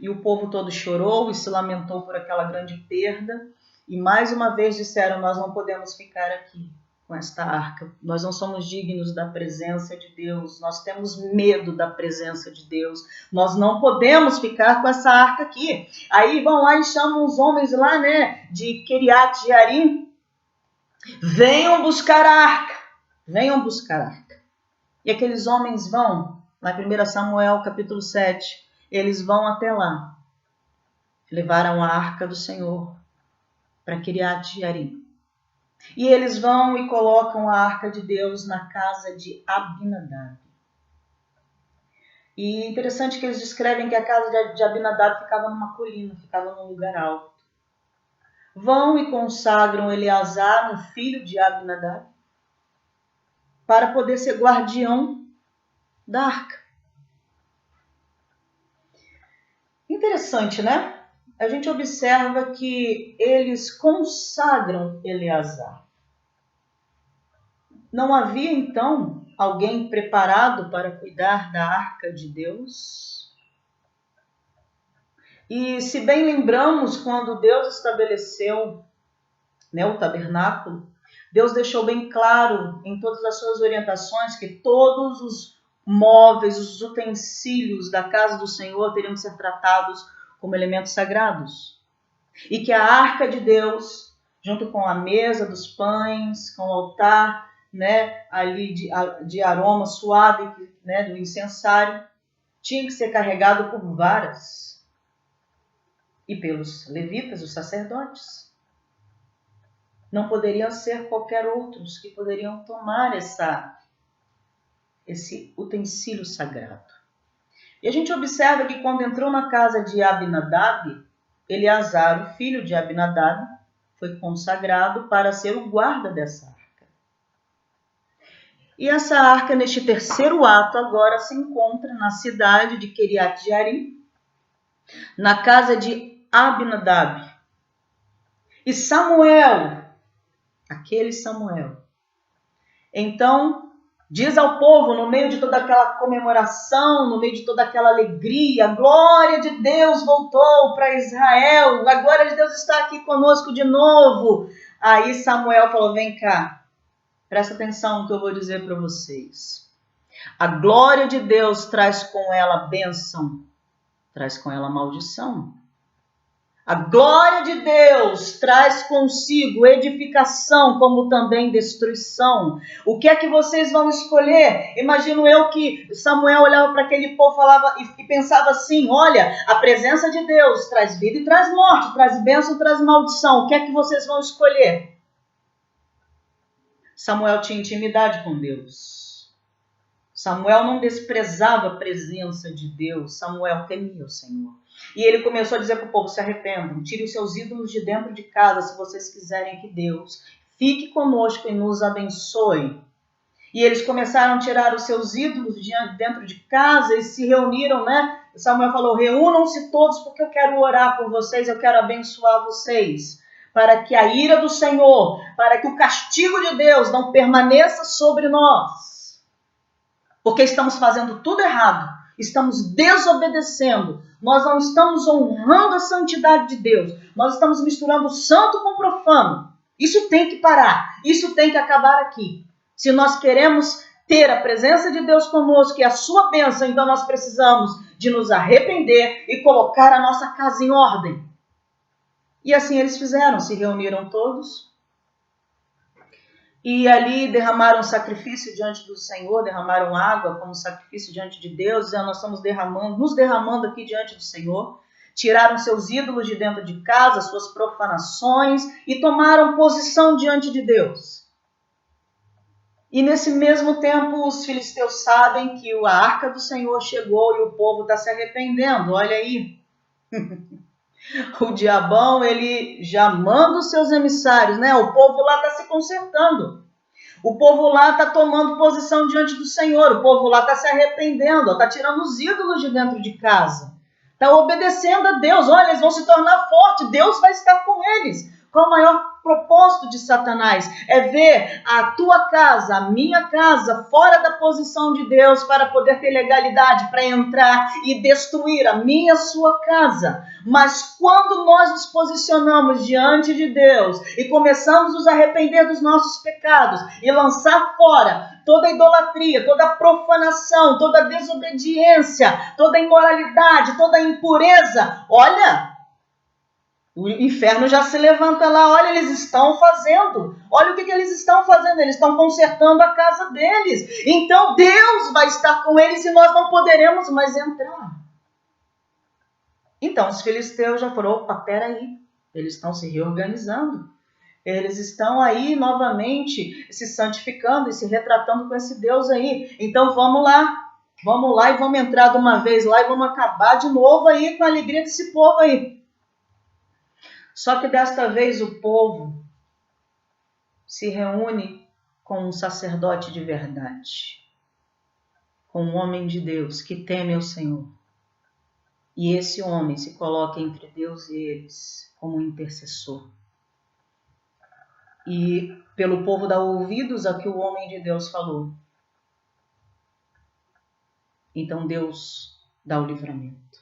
E o povo todo chorou e se lamentou por aquela grande perda. E mais uma vez disseram, nós não podemos ficar aqui com esta arca. Nós não somos dignos da presença de Deus. Nós temos medo da presença de Deus. Nós não podemos ficar com essa arca aqui. Aí vão lá e chamam os homens lá, de Kiriat Jearim. Venham buscar a arca. Venham buscar a arca. E aqueles homens vão, lá em 1 Samuel capítulo 7, eles vão até lá. Levaram a arca do Senhor para Kiriat Jearim. E eles vão e colocam a arca de Deus na casa de Abinadab. E é interessante que eles descrevem que a casa de Abinadab ficava numa colina, ficava num lugar alto. Vão e consagram Eleazar, um filho de Abinadab, para poder ser guardião da arca. Interessante, né? A gente observa que eles consagram Eleazar. Não havia, então, alguém preparado para cuidar da arca de Deus? E se bem lembramos, quando Deus estabeleceu o tabernáculo, Deus deixou bem claro em todas as suas orientações que todos os móveis, os utensílios da casa do Senhor teriam que ser tratados como elementos sagrados. E que a arca de Deus, junto com a mesa dos pães, com o altar, ali de aroma suave, do incensário, tinha que ser carregado por varas e pelos levitas, os sacerdotes. Não poderiam ser qualquer outros que poderiam tomar esse utensílio sagrado. E a gente observa que quando entrou na casa de Abinadab, Eleazar, o filho de Abinadab, foi consagrado para ser o guarda dessa arca. E essa arca, neste terceiro ato, agora se encontra na cidade de Kiriat Jearim, na casa de Abinadab. E Samuel, aquele Samuel, então diz ao povo, no meio de toda aquela comemoração, no meio de toda aquela alegria, a glória de Deus voltou para Israel, a glória de Deus está aqui conosco de novo. Aí Samuel falou, vem cá, presta atenção no que eu vou dizer para vocês. A glória de Deus traz com ela bênção, traz com ela maldição. A glória de Deus traz consigo edificação, como também destruição. O que é que vocês vão escolher? Imagino eu que Samuel olhava para aquele povo falava, e pensava assim, olha, a presença de Deus traz vida e traz morte, traz bênção e traz maldição. O que é que vocês vão escolher? Samuel tinha intimidade com Deus. Samuel não desprezava a presença de Deus. Samuel temia o Senhor. E ele começou a dizer para o povo, se arrependam, tirem os seus ídolos de dentro de casa, se vocês quiserem que Deus fique conosco e nos abençoe. E eles começaram a tirar os seus ídolos de dentro de casa e se reuniram, Samuel falou, reúnam-se todos porque eu quero orar por vocês, eu quero abençoar vocês, para que a ira do Senhor, para que o castigo de Deus não permaneça sobre nós. Porque estamos fazendo tudo errado. Estamos desobedecendo, nós não estamos honrando a santidade de Deus, nós estamos misturando o santo com o profano. Isso tem que parar, isso tem que acabar aqui. Se nós queremos ter a presença de Deus conosco e a sua bênção, então nós precisamos de nos arrepender e colocar a nossa casa em ordem. E assim eles fizeram, se reuniram todos. E ali derramaram sacrifício diante do Senhor, derramaram água como sacrifício diante de Deus, dizendo, nós estamos nos derramando aqui diante do Senhor. Tiraram seus ídolos de dentro de casa, suas profanações, e tomaram posição diante de Deus. E nesse mesmo tempo os filisteus sabem que a arca do Senhor chegou e o povo está se arrependendo, olha aí. O diabão, ele já manda os seus emissários, O povo lá está se consertando. O povo lá está tomando posição diante do Senhor. O povo lá está se arrependendo, está tirando os ídolos de dentro de casa. Está obedecendo a Deus. Olha, eles vão se tornar fortes. Deus vai estar com eles. Qual o maior propósito de Satanás? É ver a tua casa, a minha casa, fora da posição de Deus para poder ter legalidade para entrar e destruir a minha, sua casa. Mas quando nós nos posicionamos diante de Deus e começamos a nos arrepender dos nossos pecados e lançar fora toda idolatria, toda profanação, toda desobediência, toda imoralidade, toda impureza, olha, o inferno já se levanta lá, olha, eles estão fazendo, olha o que eles estão fazendo, eles estão consertando a casa deles, então Deus vai estar com eles e nós não poderemos mais entrar. Então os filisteus já foram, opa, peraí, eles estão se reorganizando, eles estão aí novamente se santificando e se retratando com esse Deus aí, então vamos lá e vamos entrar de uma vez lá e vamos acabar de novo aí com a alegria desse povo aí. Só que desta vez o povo se reúne com um sacerdote de verdade, com um homem de Deus que teme ao Senhor. E esse homem se coloca entre Deus e eles como intercessor. E pelo povo dá ouvidos a que o homem de Deus falou. Então Deus dá o livramento,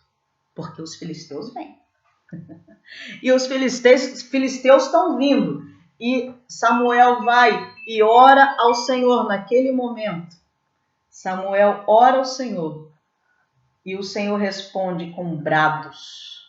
porque os filisteus vêm. E os filisteus estão vindo. E Samuel vai e ora ao Senhor naquele momento. Samuel ora ao Senhor. E o Senhor responde com brados.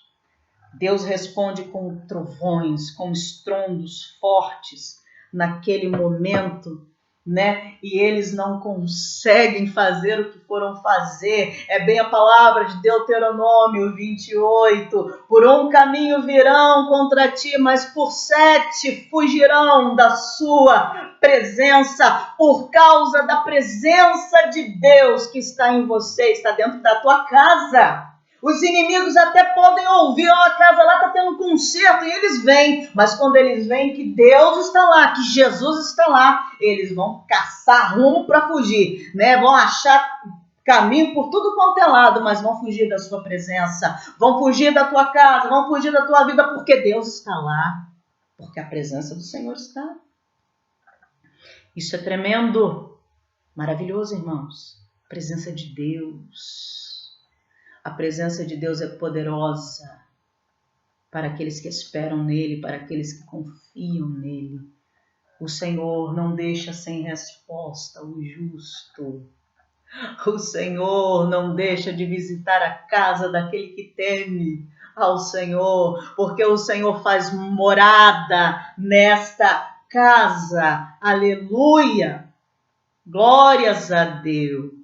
Deus responde com trovões, com estrondos fortes naquele momento, né? E eles não conseguem fazer o que foram fazer. É bem a palavra de Deuteronômio 28. Por um caminho virão contra ti, mas por 7 fugirão da sua presença, por causa da presença de Deus que está em você, está dentro da tua casa. Os inimigos até podem ouvir, a casa lá está tendo concerto, e eles vêm, mas quando eles veem que Deus está lá, que Jesus está lá, eles vão caçar rumo para fugir, né? Vão achar caminho por tudo quanto é lado, mas vão fugir da sua presença, vão fugir da tua casa, vão fugir da tua vida, porque Deus está lá, porque a presença do Senhor está. Isso é tremendo, maravilhoso, irmãos. A presença de Deus. A presença de Deus é poderosa para aqueles que esperam nele, para aqueles que confiam nele. O Senhor não deixa sem resposta o justo. O Senhor não deixa de visitar a casa daquele que teme ao Senhor, porque o Senhor faz morada nesta casa. Aleluia! Glórias a Deus.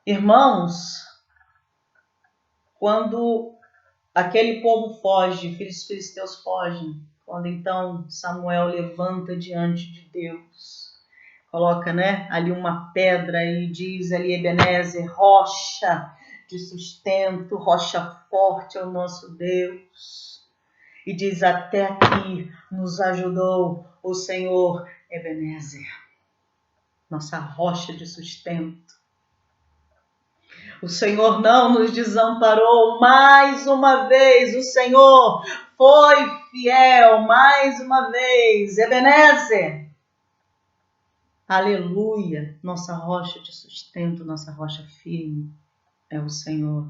Irmãos, quando aquele povo foge, os filisteus fogem, quando então Samuel levanta diante de Deus, coloca, né, ali uma pedra e diz ali, Ebenezer, rocha de sustento, rocha forte é o nosso Deus. E diz, até aqui nos ajudou o Senhor Ebenezer, nossa rocha de sustento. O Senhor não nos desamparou mais uma vez. O Senhor foi fiel mais uma vez. Ebenezer. Aleluia. Nossa rocha de sustento, nossa rocha firme é o Senhor.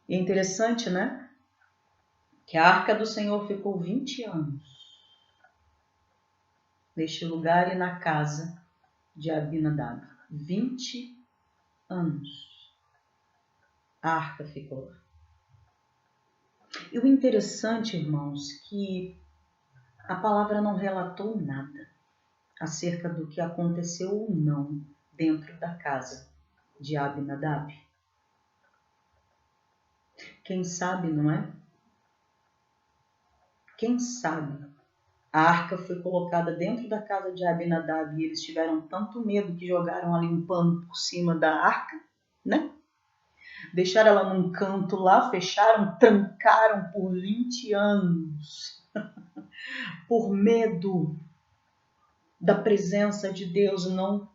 E é interessante, né? Que a arca do Senhor ficou 20 anos neste lugar e na casa de Abinadab. 20 anos. A arca ficou lá. E o interessante, irmãos, que a palavra não relatou nada acerca do que aconteceu ou não dentro da casa de Abinadab. Quem sabe, não é? Quem sabe? A arca foi colocada dentro da casa de Abinadab e eles tiveram tanto medo que jogaram ali um pano por cima da arca, né? Deixaram ela num canto lá, fecharam, trancaram por 20 anos. Por medo da presença de Deus não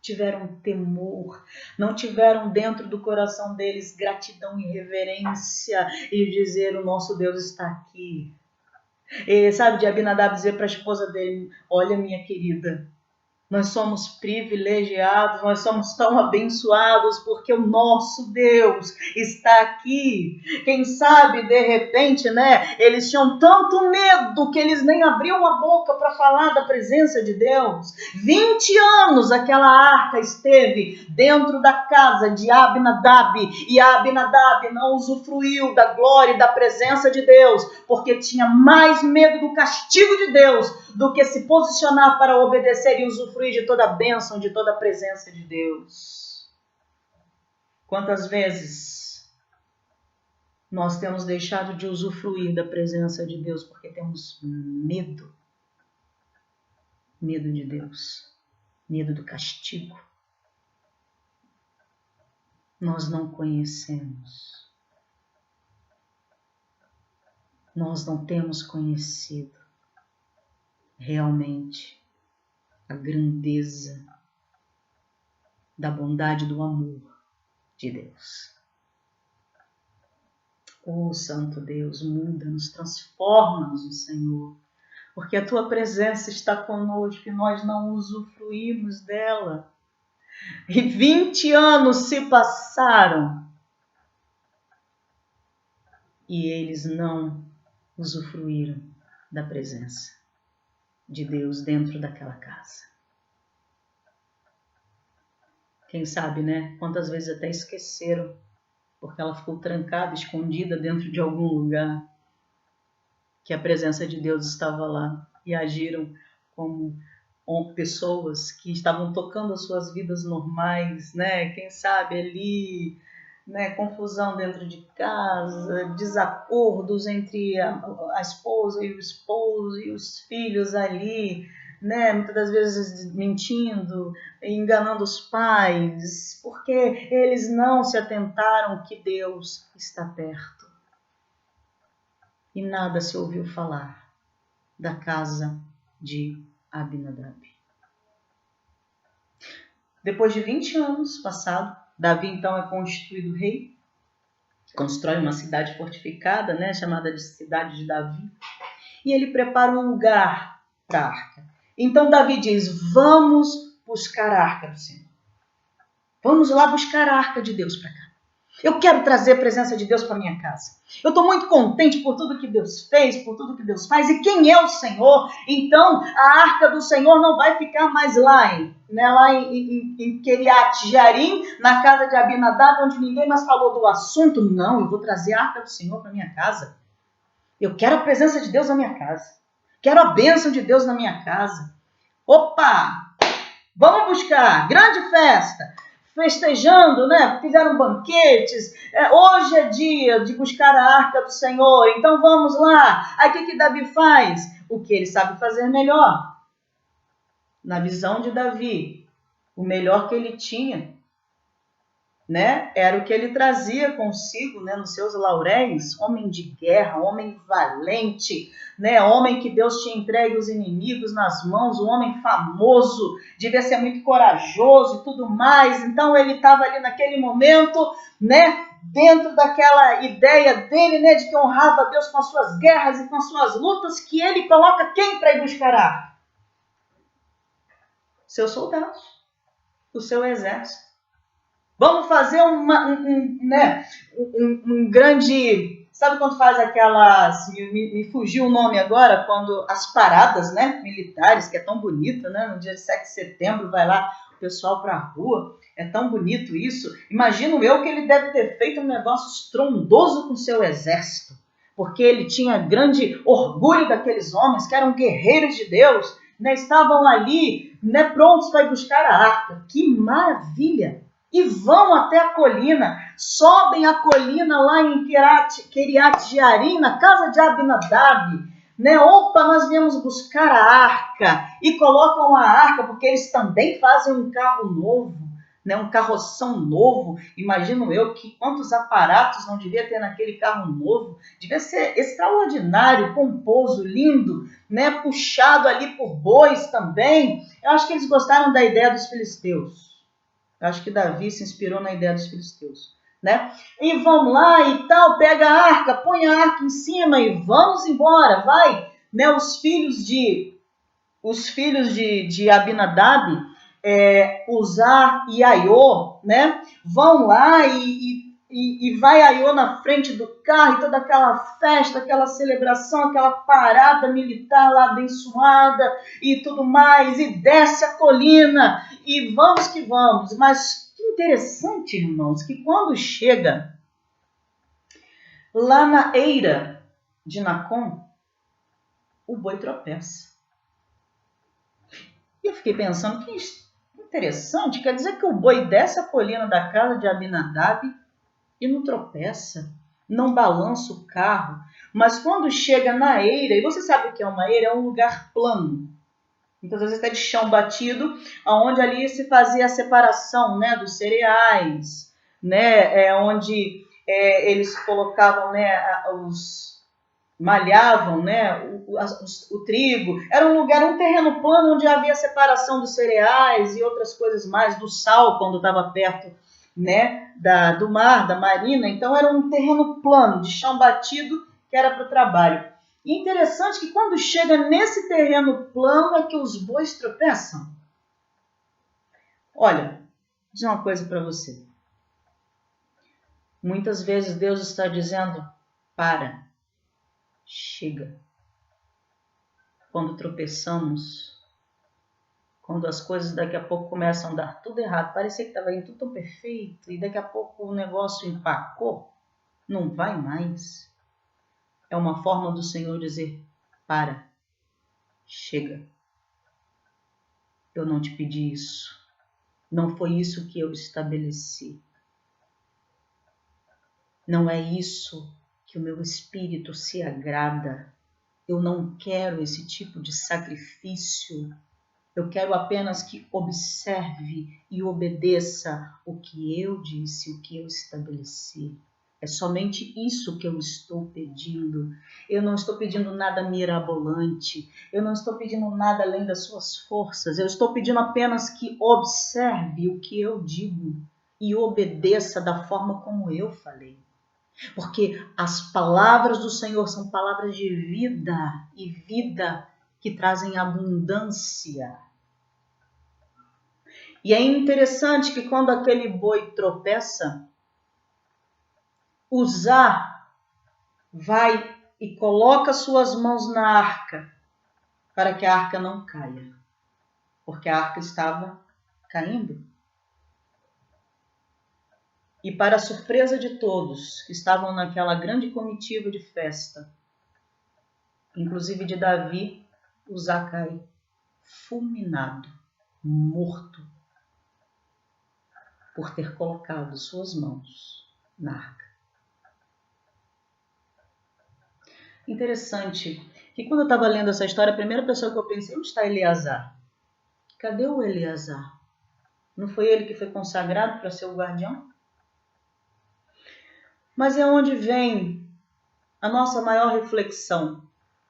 tiveram temor, não tiveram dentro do coração deles gratidão e reverência e dizer: o nosso Deus está aqui. E sabe, de Abinadab dizer para a esposa dele: olha, minha querida, nós somos privilegiados, nós somos tão abençoados porque o nosso Deus está aqui. Quem sabe, de repente, né, eles tinham tanto medo que eles nem abriam a boca para falar da presença de Deus. 20 anos aquela arca esteve dentro da casa de Abinadab e Abinadab não usufruiu da glória e da presença de Deus porque tinha mais medo do castigo de Deus do que se posicionar para obedecer e usufruir de toda a bênção, de toda a presença de Deus. Quantas vezes nós temos deixado de usufruir da presença de Deus porque temos medo? Medo de Deus, medo do castigo. Nós não conhecemos. Nós não temos conhecido realmente a grandeza da bondade, do amor de Deus. Oh, Santo Deus, muda-nos, transforma-nos, Senhor, porque a Tua presença está conosco e nós não usufruímos dela. E 20 anos se passaram e eles não usufruíram da presença de Deus dentro daquela casa. Quem sabe, né? Quantas vezes até esqueceram, porque ela ficou trancada, escondida dentro de algum lugar, que a presença de Deus estava lá e agiram como pessoas que estavam tocando as suas vidas normais, né? Quem sabe ali, né? Confusão dentro de casa, desacordos entre a esposa e o esposo e os filhos ali, né? Muitas das vezes mentindo, enganando os pais, porque eles não se atentaram que Deus está perto. E nada se ouviu falar da casa de Abinadab. Depois de 20 anos passado, Davi então é constituído rei, constrói uma cidade fortificada, né, chamada de Cidade de Davi, e ele prepara um lugar para a arca. Então Davi diz: vamos buscar a arca do Senhor. Vamos lá buscar a arca de Deus para cá. Eu quero trazer a presença de Deus para minha casa. Eu estou muito contente por tudo que Deus fez, por tudo que Deus faz. E quem é o Senhor? Então, a arca do Senhor não vai ficar mais lá em Kiriat Jearim, na casa de Abinadab, onde ninguém mais falou do assunto. Não, eu vou trazer a arca do Senhor para minha casa. Eu quero a presença de Deus na minha casa. Quero a bênção de Deus na minha casa. Opa! Vamos buscar. Grande festa. Festejando, né? Fizeram banquetes. Hoje é dia de buscar a arca do Senhor. Então vamos lá. Aí o que Davi faz? O que ele sabe fazer melhor. Na visão de Davi, o melhor que ele tinha, né, era o que ele trazia consigo, né, nos seus lauréis, homem de guerra, homem valente, né, homem que Deus tinha entregue os inimigos nas mãos, um homem famoso, devia ser muito corajoso e tudo mais. Então ele estava ali naquele momento, né, dentro daquela ideia dele, né, de que honrava a Deus com as suas guerras e com as suas lutas, que ele coloca quem para ir buscar a arca? Seus soldados, o seu exército. Vamos fazer um grande... Sabe quando faz aquelas... Me fugiu o nome agora, quando as paradas, né, militares, que é tão bonito, né? No dia de 7 de setembro vai lá o pessoal para a rua. É tão bonito isso. Imagino eu que ele deve ter feito um negócio estrondoso com seu exército. Porque ele tinha grande orgulho daqueles homens que eram guerreiros de Deus, né? Estavam ali, né, prontos para ir buscar a arca. Que maravilha! E vão até a colina, sobem a colina lá em Kiriat Jearim, na casa de Abinadab, né? Opa, nós viemos buscar a arca, e colocam a arca, porque eles também fazem um carro novo, né? Um carroção novo. Imagino eu que quantos aparatos não devia ter naquele carro novo, devia ser extraordinário, pomposo, lindo, né? Puxado ali por bois também. Eu acho que eles gostaram da ideia dos filisteus. Acho que Davi se inspirou na ideia dos filisteus, né? E vamos lá e tal, pega a arca, põe a arca em cima e vamos embora, vai, né? Os filhos de Abinadab, Uzá e Aiô, né? Vão lá e vai Aiô na frente do carro, e toda aquela festa, aquela celebração, aquela parada militar lá abençoada e tudo mais, e desce a colina, e vamos que vamos. Mas que interessante, irmãos, que quando chega lá na eira de Nacon, o boi tropeça. E eu fiquei pensando, que interessante, quer dizer que o boi desce a colina da casa de Abinadab e não tropeça, não balança o carro, mas quando chega na eira, e você sabe o que é uma eira? É um lugar plano, muitas vezes até de chão batido, onde ali se fazia a separação, né, dos cereais, né, onde eles colocavam, né, malhavam, né, o trigo. Era um lugar, um terreno plano onde havia separação dos cereais e outras coisas mais, do sal quando estava perto, né, do mar, da marina. Então era um terreno plano, de chão batido, que era para o trabalho. E interessante que quando chega nesse terreno plano é que os bois tropeçam. Olha, vou dizer uma coisa para você. Muitas vezes Deus está dizendo, para, chega. Quando tropeçamos, quando as coisas daqui a pouco começam a dar tudo errado, parecia que estava indo tudo tão perfeito, e daqui a pouco o negócio empacou, não vai mais. É uma forma do Senhor dizer, para, chega. Eu não te pedi isso. Não foi isso que eu estabeleci. Não é isso que o meu espírito se agrada. Eu não quero esse tipo de sacrifício. Eu quero apenas que observe e obedeça o que eu disse, o que eu estabeleci. É somente isso que eu estou pedindo. Eu não estou pedindo nada mirabolante. Eu não estou pedindo nada além das suas forças. Eu estou pedindo apenas que observe o que eu digo e obedeça da forma como eu falei. Porque as palavras do Senhor são palavras de vida, e vida que trazem abundância. E é interessante que quando aquele boi tropeça, Uzá vai e coloca suas mãos na arca para que a arca não caia, porque a arca estava caindo. E para a surpresa de todos que estavam naquela grande comitiva de festa, inclusive de Davi, Uzá cai fulminado, morto, por ter colocado suas mãos na arca. Interessante que quando eu estava lendo essa história, a primeira pessoa que eu pensei, onde está Eleazar? Cadê o Eleazar? Não foi ele que foi consagrado para ser o guardião? Mas é onde vem a nossa maior reflexão.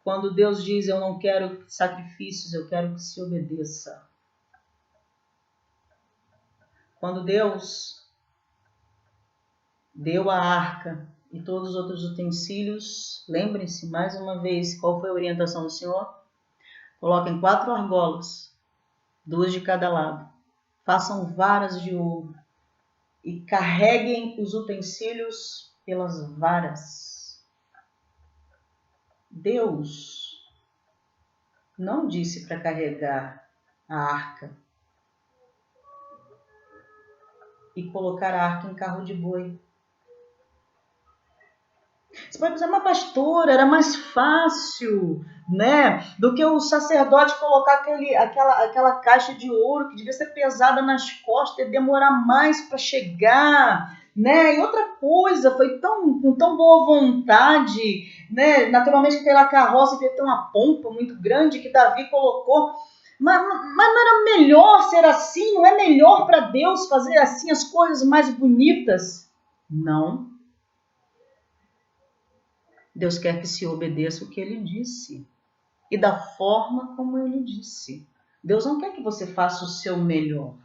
Quando Deus diz, eu não quero sacrifícios, eu quero que se obedeça. Quando Deus deu a arca e todos os outros utensílios, lembrem-se mais uma vez qual foi a orientação do Senhor? Coloquem 4 argolas, 2 de cada lado. Façam varas de ouro e carreguem os utensílios pelas varas. Deus não disse para carregar a arca e colocar a arca em carro de boi. Você pode dizer, mas pastora, era mais fácil, né? Do que o sacerdote colocar aquela caixa de ouro que devia ser pesada nas costas e demorar mais para chegar, né? E outra coisa, foi com tão boa vontade, né? Naturalmente aquela carroça devia ter uma pompa muito grande que Davi colocou. Mas não era melhor ser assim? Não é melhor para Deus fazer assim as coisas mais bonitas? Não. Deus quer que se obedeça o que ele disse e da forma como ele disse. Deus não quer que você faça o seu melhor.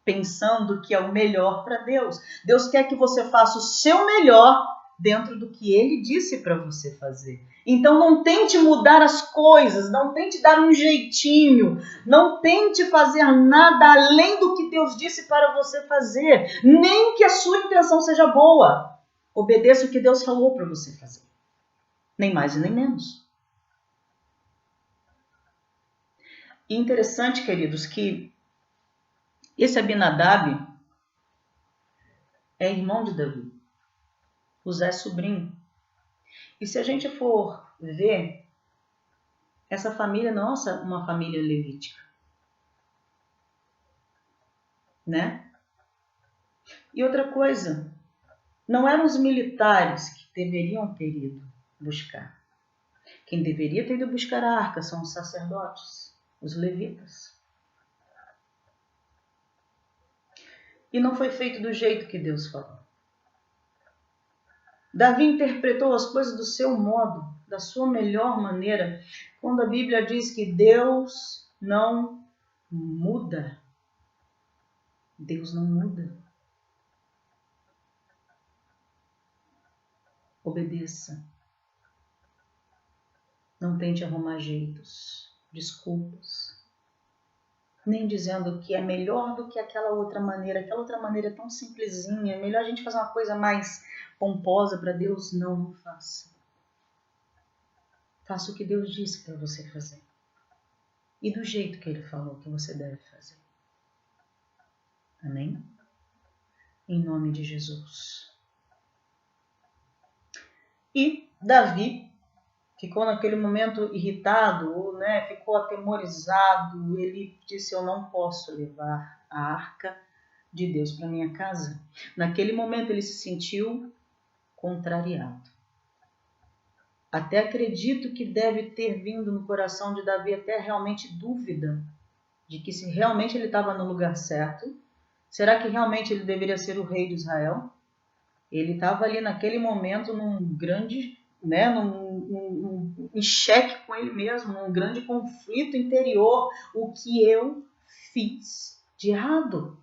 pensando que é o melhor para Deus. Deus quer que você faça o seu melhor dentro do que Ele disse para você fazer. Então não tente mudar as coisas, não tente dar um jeitinho, não tente fazer nada além do que Deus disse para você fazer, nem que a sua intenção seja boa. Obedeça o que Deus falou para você fazer, nem mais e nem menos. E interessante, queridos, que esse Abinadab é irmão de Davi. Uzé é sobrinho. E se a gente for ver, essa família, nossa, uma família levítica, né? E outra coisa, não eram os militares que deveriam ter ido buscar. Quem deveria ter ido buscar a arca são os sacerdotes, os levitas. E não foi feito do jeito que Deus falou. Davi interpretou as coisas do seu modo, da sua melhor maneira, quando a Bíblia diz que Deus não muda. Deus não muda. Obedeça. Não tente arrumar jeitos, desculpas. Nem dizendo que é melhor do que aquela outra maneira. Aquela outra maneira é tão simplesinha. É melhor a gente fazer uma coisa mais pomposa para Deus. Não faça. Faça o que Deus disse para você fazer. E do jeito que Ele falou que você deve fazer. Amém? Em nome de Jesus. E Davi ficou naquele momento irritado, né? Ficou atemorizado. Ele disse, eu não posso levar a arca de Deus para minha casa. Naquele momento ele se sentiu contrariado. Até acredito que deve ter vindo no coração de Davi até realmente dúvida de que se realmente ele estava no lugar certo. Será que realmente ele deveria ser o rei de Israel? Ele estava ali naquele momento num grande, né, em xeque com ele mesmo, num grande conflito interior. O que eu fiz de errado?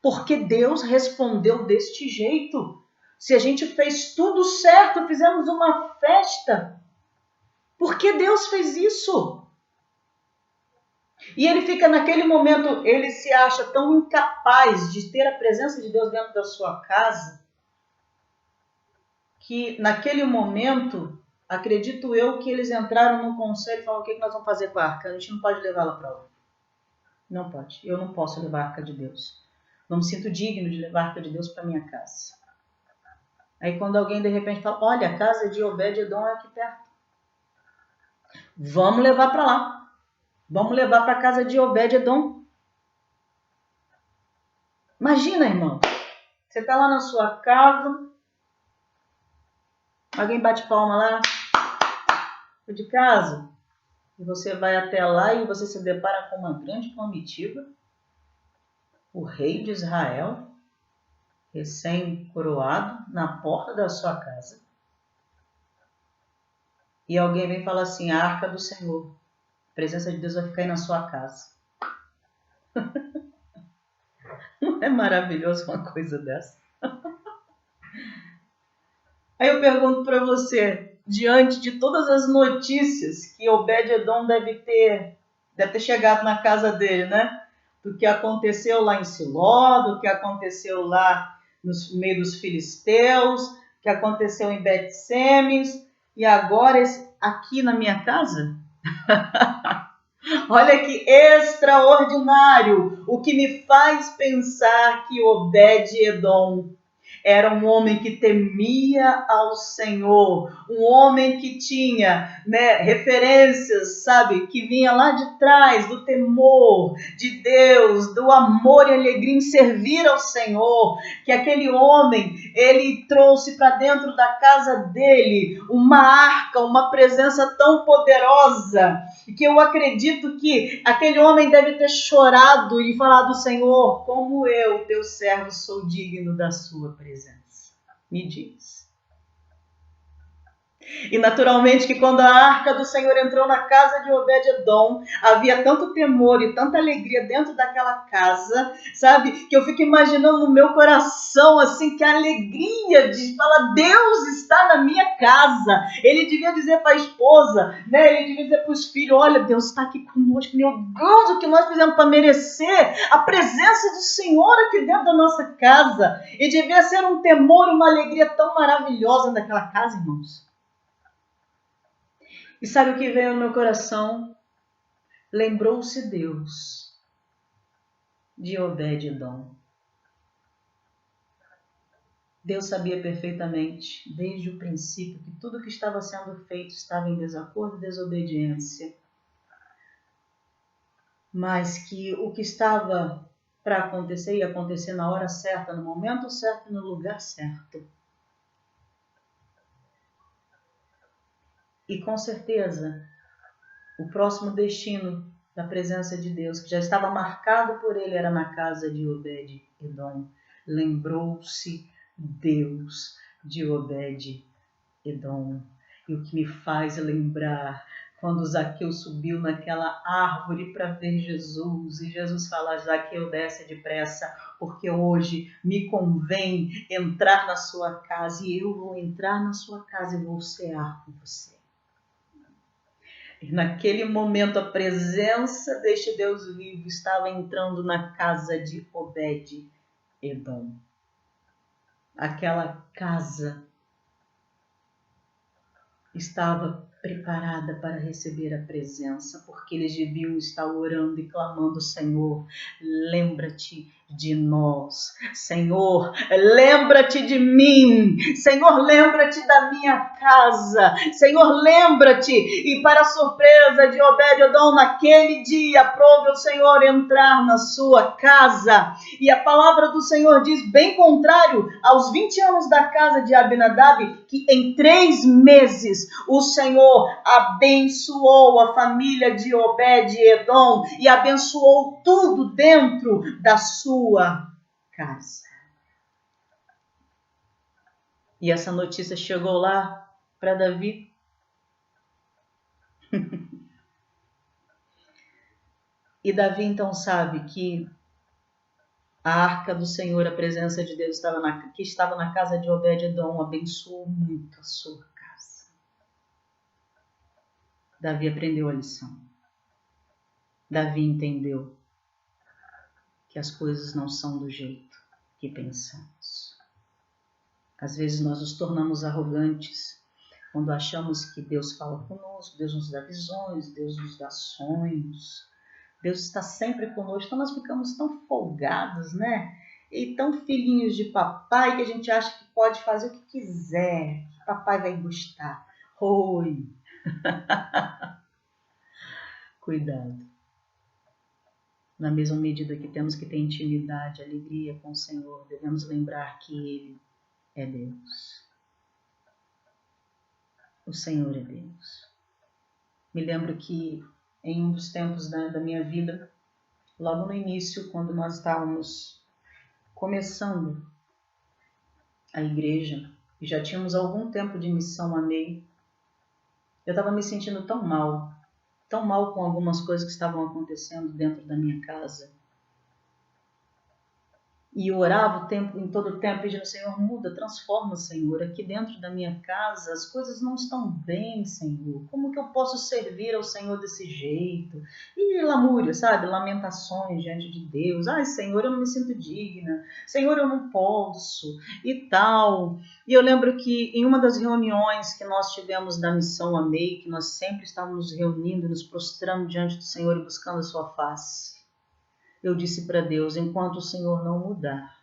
Porque Deus respondeu deste jeito? Se a gente fez tudo certo, fizemos uma festa, por que Deus fez isso? E ele fica naquele momento, ele se acha tão incapaz de ter a presença de Deus dentro da sua casa, que naquele momento, acredito eu que eles entraram no conselho e falaram, o que nós vamos fazer com a arca? A gente não pode levá-la para lá. Não pode, eu não posso levar a arca de Deus. Não me sinto digno de levar a arca de Deus para minha casa. Aí quando alguém de repente fala, olha, a casa de Obed-Edom é aqui perto. Vamos levar para lá. Vamos levar para a casa de Obed-Edom. Imagina, irmão. Você está lá na sua casa. Alguém bate palma lá. De casa. E você vai até lá e você se depara com uma grande comitiva. O rei de Israel, recém-coroado, na porta da sua casa. E alguém vem falar assim, a arca do Senhor. A presença de Deus vai ficar aí na sua casa. Não é maravilhoso uma coisa dessa? Aí eu pergunto para você, diante de todas as notícias que Obed-Edom deve ter chegado na casa dele, né? Do que aconteceu lá em Siló, do que aconteceu lá no meio dos filisteus, que aconteceu em Bet-Semes, e agora aqui na minha casa? Olha que extraordinário! O que me faz pensar que Obed-Edom era um homem que temia ao Senhor, um homem que tinha, né, referências, sabe, que vinha lá de trás do temor de Deus, do amor e alegria em servir ao Senhor, que aquele homem, ele trouxe para dentro da casa dele uma arca, uma presença tão poderosa, que eu acredito que aquele homem deve ter chorado e falado, Senhor, como eu, teu servo, sou digno da sua presença. Me diz. E naturalmente que quando a arca do Senhor entrou na casa de Obed-edom, havia tanto temor e tanta alegria dentro daquela casa, sabe? Que eu fico imaginando no meu coração, assim, que a alegria de falar, Deus está na minha casa. Ele devia dizer para a esposa, né? Ele devia dizer para os filhos, olha, Deus está aqui conosco, meu Deus, o que nós fizemos para merecer a presença do Senhor aqui dentro da nossa casa. E devia ser um temor, uma alegria tão maravilhosa naquela casa, irmãos. E sabe o que veio no meu coração? Lembrou-se Deus de Obed-edom. Deus sabia perfeitamente, desde o princípio, que tudo que estava sendo feito estava em desacordo e desobediência. Mas que o que estava para acontecer ia acontecer na hora certa, no momento certo e no lugar certo. E com certeza, o próximo destino da presença de Deus, que já estava marcado por ele, era na casa de Obed-edom. Lembrou-se Deus de Obed-edom. E o que me faz lembrar quando Zaqueu subiu naquela árvore para ver Jesus, e Jesus fala, Zaqueu, desce depressa, porque hoje me convém entrar na sua casa, e eu vou entrar na sua casa e vou cear com você. E naquele momento a presença deste Deus vivo estava entrando na casa de Obed-edom. Aquela casa estava preparada para receber a presença, porque eles deviam estar orando e clamando, Senhor, lembra-te de nós. Senhor, lembra-te de mim. Senhor, lembra-te da minha casa. Senhor, lembra-te. E para a surpresa de Obed-edom, naquele dia, aprove o Senhor entrar na sua casa. E a palavra do Senhor diz, bem contrário aos 20 anos da casa de Abinadab, que em 3 meses o Senhor abençoou a família de Obed-edom e abençoou tudo dentro da sua casa. E essa notícia chegou lá para Davi. E Davi então sabe que a arca do Senhor, a presença de Deus que estava na casa de Obed-edom, abençoou muito a sua casa. Davi aprendeu a lição. Davi entendeu que as coisas não são do jeito que pensamos. Às vezes nós nos tornamos arrogantes quando achamos que Deus fala conosco, Deus nos dá visões, Deus nos dá sonhos, Deus está sempre conosco, então nós ficamos tão folgados, né? E tão filhinhos de papai que a gente acha que pode fazer o que quiser, que papai vai gostar. Oi! Cuidado. Na mesma medida que temos que ter intimidade, alegria com o Senhor, devemos lembrar que Ele é Deus. O Senhor é Deus. Me lembro que em um dos tempos da minha vida, logo no início, quando nós estávamos começando a igreja, e já tínhamos algum tempo de missão a meio, eu estava me sentindo tão mal com algumas coisas que estavam acontecendo dentro da minha casa. E eu orava em todo o tempo, pedindo, Senhor, muda, transforma, Senhor. Aqui dentro da minha casa as coisas não estão bem, Senhor. Como que eu posso servir ao Senhor desse jeito? E lamúria, sabe? Lamentações diante de Deus. Ai, Senhor, eu não me sinto digna. Senhor, eu não posso. E tal. E eu lembro que em uma das reuniões que nós tivemos da missão AMEI, que nós sempre estávamos reunindo, nos prostrando diante do Senhor e buscando a sua face, eu disse para Deus, enquanto o Senhor não mudar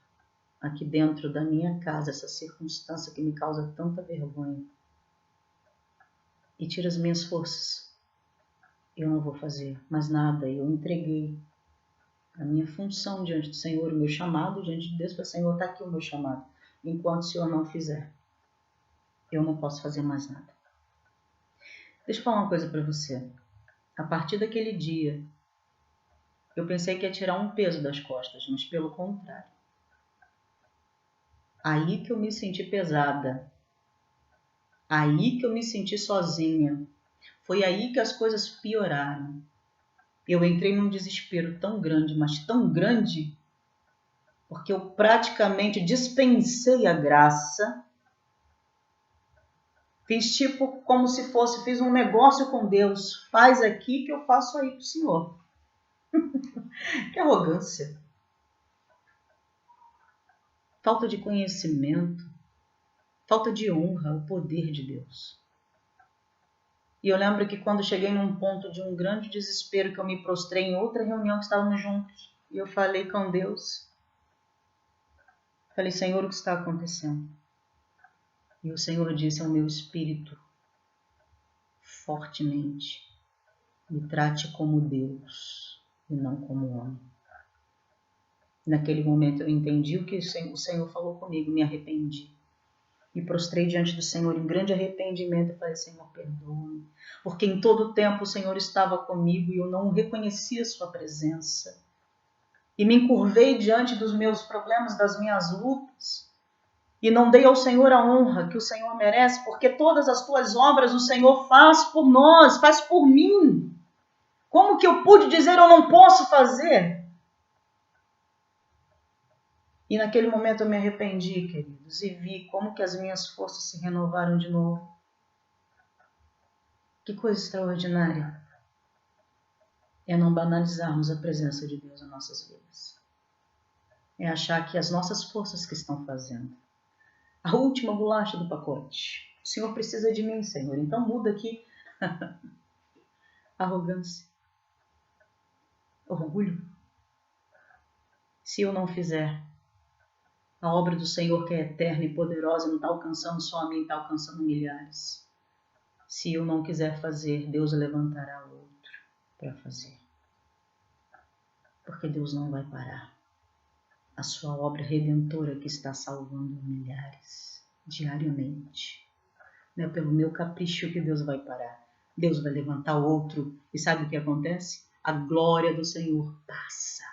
aqui dentro da minha casa essa circunstância que me causa tanta vergonha e tira as minhas forças, eu não vou fazer mais nada. Eu entreguei a minha função diante do Senhor, o meu chamado diante de Deus, para o Senhor, está aqui o meu chamado. Enquanto o Senhor não fizer, eu não posso fazer mais nada. Deixa eu falar uma coisa para você. A partir daquele dia, eu pensei que ia tirar um peso das costas, mas pelo contrário. Aí que eu me senti pesada. Aí que eu me senti sozinha. Foi aí que as coisas pioraram. Eu entrei num desespero tão grande, mas tão grande, porque eu praticamente dispensei a graça. Fiz tipo como se fosse, fiz um negócio com Deus. Faz aqui que eu faço aí pro Senhor. Que arrogância. Falta de conhecimento. Falta de honra ao poder de Deus. E eu lembro que quando cheguei num ponto de um grande desespero, que eu me prostrei em outra reunião que estávamos juntos, e eu falei com Deus. Falei, Senhor, o que está acontecendo? E o Senhor disse ao meu espírito, fortemente, me trate como Deus e não como homem. Naquele momento eu entendi o que o Senhor falou comigo, me arrependi. Me prostrei diante do Senhor em grande arrependimento e falei, Senhor, perdoa-me. Porque em todo o tempo o Senhor estava comigo e eu não reconhecia sua presença. E me encurvei diante dos meus problemas, das minhas lutas. E não dei ao Senhor a honra que o Senhor merece, porque todas as tuas obras o Senhor faz por nós, faz por mim. Como que eu pude dizer eu não posso fazer? E naquele momento eu me arrependi, queridos, e vi como que as minhas forças se renovaram de novo. Que coisa extraordinária é não banalizarmos a presença de Deus em nossas vidas. É achar que as nossas forças que estão fazendo. A última bolacha do pacote. O Senhor precisa de mim, Senhor, então muda aqui. Arrogância. Orgulho. Se eu não fizer, a obra do Senhor que é eterna e poderosa não está alcançando só a mim, está alcançando milhares. Se eu não quiser fazer, Deus levantará outro para fazer. Porque Deus não vai parar. A sua obra redentora que está salvando milhares diariamente. Não é pelo meu capricho que Deus vai parar. Deus vai levantar outro. E sabe o que acontece? A glória do Senhor passa.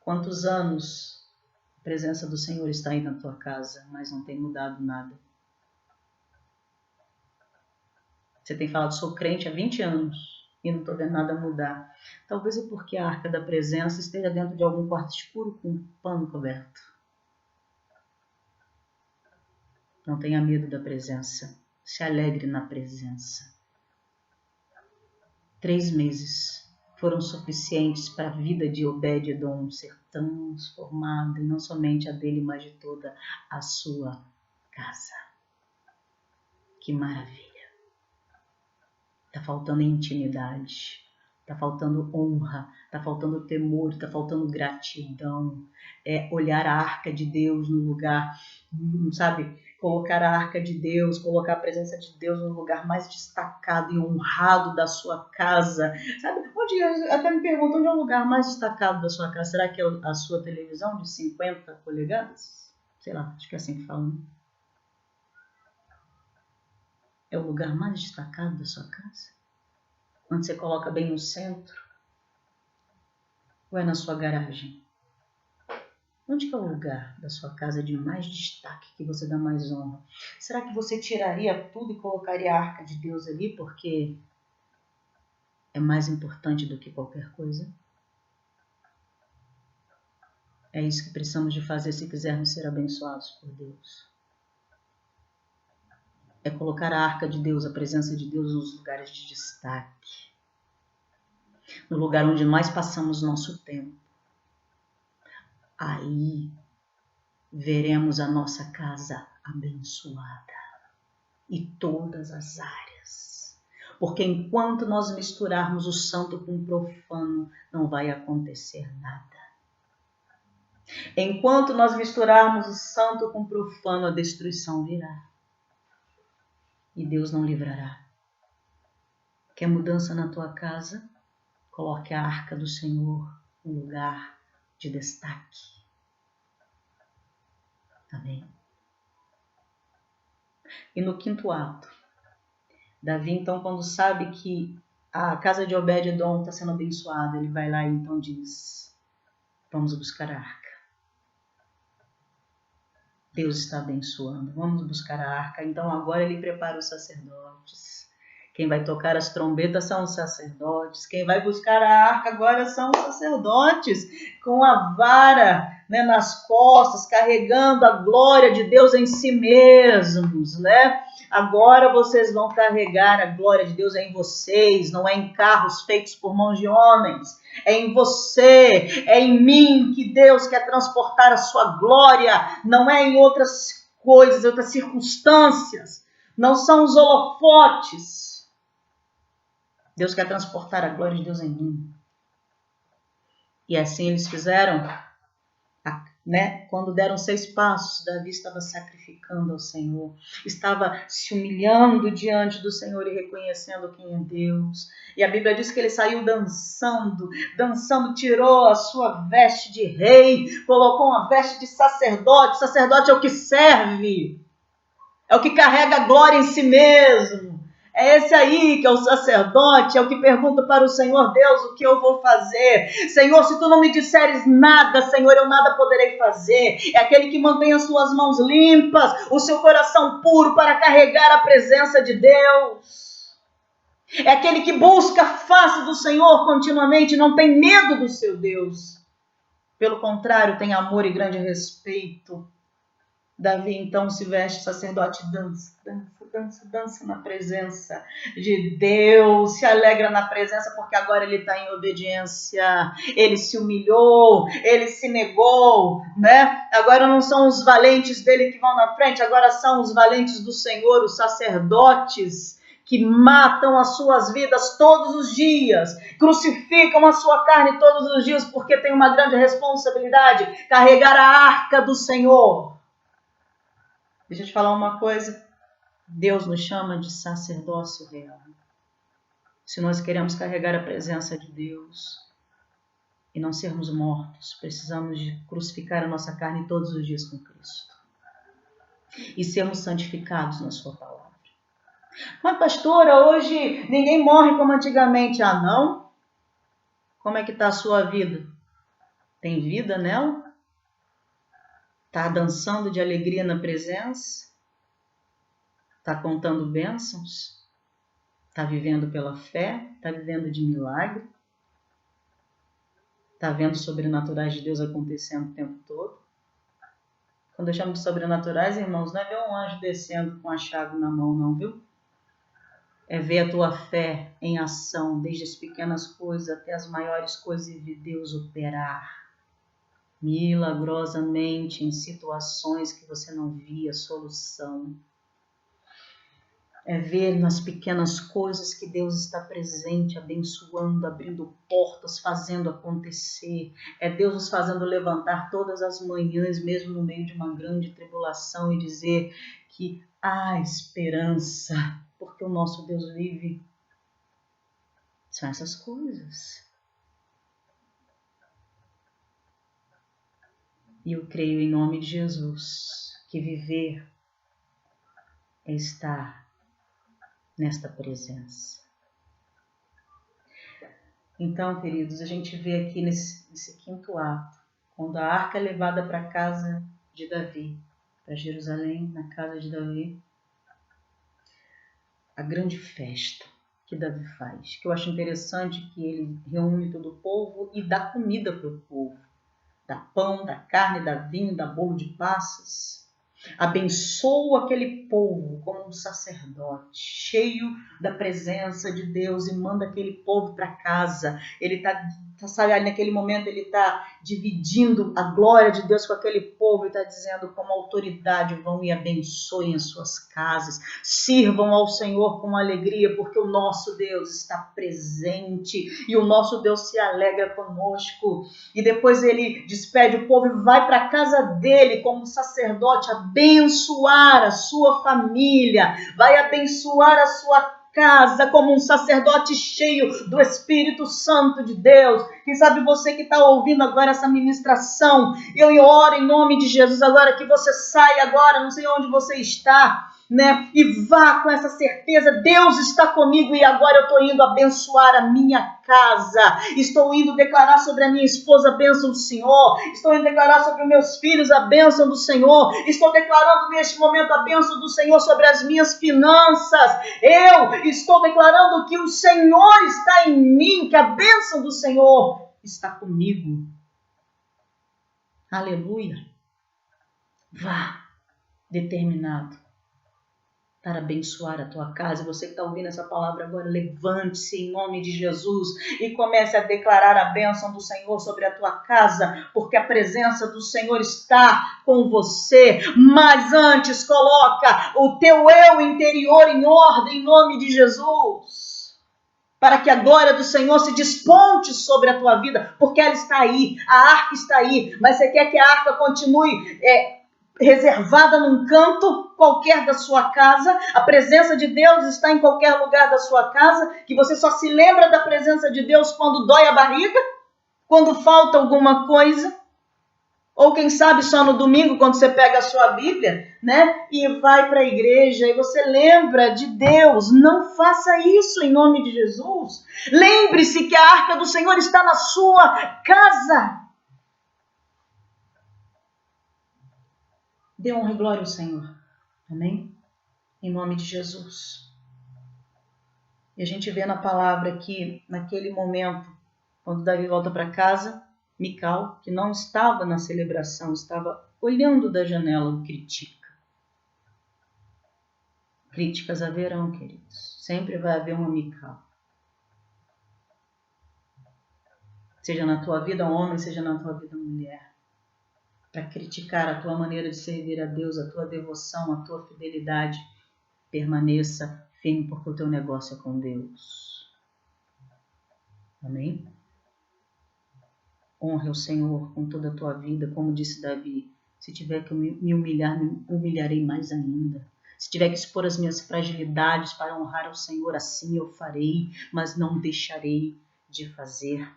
Quantos anos a presença do Senhor está aí na tua casa, mas não tem mudado nada? Você tem falado, sou crente há 20 anos e não estou vendo nada mudar. Talvez é porque a arca da presença esteja dentro de algum quarto escuro com um pano coberto. Não tenha medo da presença. Se alegre na presença. 3 meses foram suficientes para a vida de Obed-Edom ser transformada, e não somente a dele, mas de toda a sua casa. Que maravilha! Está faltando intimidade, está faltando honra, está faltando temor, está faltando gratidão. É olhar a arca de Deus no lugar, sabe? Colocar a arca de Deus, colocar a presença de Deus no lugar mais destacado e honrado da sua casa. Sabe? Até me perguntam onde é o lugar mais destacado da sua casa. Será que é a sua televisão de 50 polegadas? Sei lá, acho que é assim que falam. É o lugar mais destacado da sua casa? Onde você coloca bem no centro? Ou é na sua garagem? Onde que é o lugar da sua casa de mais destaque, que você dá mais honra? Será que você tiraria tudo e colocaria a arca de Deus ali porque é mais importante do que qualquer coisa? É isso que precisamos de fazer se quisermos ser abençoados por Deus. É colocar a arca de Deus, a presença de Deus nos lugares de destaque. No lugar onde mais passamos nosso tempo. Aí veremos a nossa casa abençoada. E todas as áreas. Porque enquanto nós misturarmos o santo com o profano, não vai acontecer nada. Enquanto nós misturarmos o santo com o profano, a destruição virá. E Deus não livrará. Quer mudança na tua casa? Coloque a arca do Senhor no lugar de destaque. Amém? E no 5º ato, Davi, então, quando sabe que a casa de Obed-Edom está sendo abençoada, ele vai lá e então diz, vamos buscar a arca. Deus está abençoando. Vamos buscar a arca. Então agora ele prepara os sacerdotes. Quem vai tocar as trombetas são os sacerdotes. Quem vai buscar a arca agora são os sacerdotes, com a vara, né, nas costas, carregando a glória de Deus em si mesmos, né? Agora vocês vão carregar a glória de Deus em vocês, não é em carros feitos por mãos de homens. É em você, é em mim que Deus quer transportar a sua glória, não é em outras coisas, outras circunstâncias. Não são os holofotes. Deus quer transportar a glória de Deus em mim. E assim eles fizeram, né? Quando deram 6 passos, Davi estava sacrificando ao Senhor, estava se humilhando diante do Senhor e reconhecendo quem é Deus. E a Bíblia diz que ele saiu dançando, tirou a sua veste de rei, colocou uma veste de sacerdote. Sacerdote é o que serve, é o que carrega a glória em si mesmo. É esse aí que é o sacerdote, é o que pergunta para o Senhor: Deus, o que eu vou fazer? Senhor, se tu não me disseres nada, Senhor, eu nada poderei fazer. É aquele que mantém as suas mãos limpas, o seu coração puro para carregar a presença de Deus. É aquele que busca a face do Senhor continuamente, não tem medo do seu Deus. Pelo contrário, tem amor e grande respeito. Davi então se veste sacerdote, dança na presença de Deus, se alegra na presença, porque agora ele está em obediência, ele se humilhou, ele se negou, né? Agora não são os valentes dele que vão na frente, agora são os valentes do Senhor, os sacerdotes, que matam as suas vidas todos os dias, crucificam a sua carne todos os dias, porque tem uma grande responsabilidade: carregar a arca do Senhor. Deixa eu te falar uma coisa, Deus nos chama de sacerdócio real. Se nós queremos carregar a presença de Deus e não sermos mortos, precisamos de crucificar a nossa carne todos os dias com Cristo e sermos santificados na sua palavra. Mas pastora, hoje ninguém morre como antigamente. Ah, não? Como é que está a sua vida? Tem vida nela? Está dançando de alegria na presença? Está contando bênçãos? Está vivendo pela fé? Está vivendo de milagre? Está vendo sobrenaturais de Deus acontecendo o tempo todo? Quando eu chamo de sobrenaturais, irmãos, não é ver um anjo descendo com a chave na mão, não, viu? É ver a tua fé em ação, desde as pequenas coisas até as maiores coisas, e ver Deus operar milagrosamente em situações que você não via solução. É ver nas pequenas coisas que Deus está presente, abençoando, abrindo portas, fazendo acontecer. É Deus nos fazendo levantar todas as manhãs, mesmo no meio de uma grande tribulação, e dizer que há esperança, porque o nosso Deus vive. São essas coisas. E eu creio em nome de Jesus que viver é estar nesta presença. Então, queridos, a gente vê aqui nesse quinto ato, quando a arca é levada para a casa de Davi, para Jerusalém, na casa de Davi, a grande festa que Davi faz, que eu acho interessante, que ele reúne todo o povo e dá comida para o povo. Dá pão, dá carne, dá vinho, dá bolo de passas. Abençoa aquele povo como um sacerdote, cheio da presença de Deus, e manda aquele povo para casa. Ele sabe, naquele momento ele está dividindo a glória de Deus com aquele povo e está dizendo: como autoridade, vão e abençoem as suas casas, sirvam ao Senhor com alegria, porque o nosso Deus está presente e o nosso Deus se alegra conosco. E depois ele despede o povo e vai para a casa dele como sacerdote, abençoar a sua família, vai abençoar a sua casa como um sacerdote cheio do Espírito Santo de Deus. Quem sabe você que está ouvindo agora essa ministração, eu oro em nome de Jesus agora que você saia agora, não sei onde você está, né? E vá com essa certeza, Deus está comigo e agora eu estou indo abençoar a minha casa. Estou indo declarar sobre a minha esposa a bênção do Senhor. Estou indo declarar sobre os meus filhos a bênção do Senhor. Estou declarando neste momento a bênção do Senhor sobre as minhas finanças. Eu estou declarando que o Senhor está em mim, que a bênção do Senhor está comigo. Aleluia. Vá determinado para abençoar a tua casa. Você que está ouvindo essa palavra agora, levante-se em nome de Jesus e comece a declarar a bênção do Senhor sobre a tua casa, porque a presença do Senhor está com você. Mas antes, coloca o teu eu interior em ordem em nome de Jesus, para que a glória do Senhor se desponte sobre a tua vida, porque ela está aí, a arca está aí, mas você quer que a arca continue reservada num canto qualquer da sua casa? A presença de Deus está em qualquer lugar da sua casa, que você só se lembra da presença de Deus quando dói a barriga, quando falta alguma coisa, ou quem sabe só no domingo, quando você pega a sua Bíblia, né, e vai para a igreja e você lembra de Deus. Não faça isso em nome de Jesus. Lembre-se que a arca do Senhor está na sua casa. Dê honra e glória ao Senhor. Amém? Em nome de Jesus. E a gente vê na palavra que, naquele momento, quando Davi volta para casa, Mical, que não estava na celebração, estava olhando da janela, o critica. Críticas haverão, queridos. Sempre vai haver uma Mical. Seja na tua vida homem, seja na tua vida mulher. Para criticar a tua maneira de servir a Deus, a tua devoção, a tua fidelidade. Permaneça firme, porque o teu negócio é com Deus. Amém? Honre o Senhor com toda a tua vida, como disse Davi. Se tiver que me humilhar, me humilharei mais ainda. Se tiver que expor as minhas fragilidades para honrar ao Senhor, assim eu farei, mas não deixarei de fazer.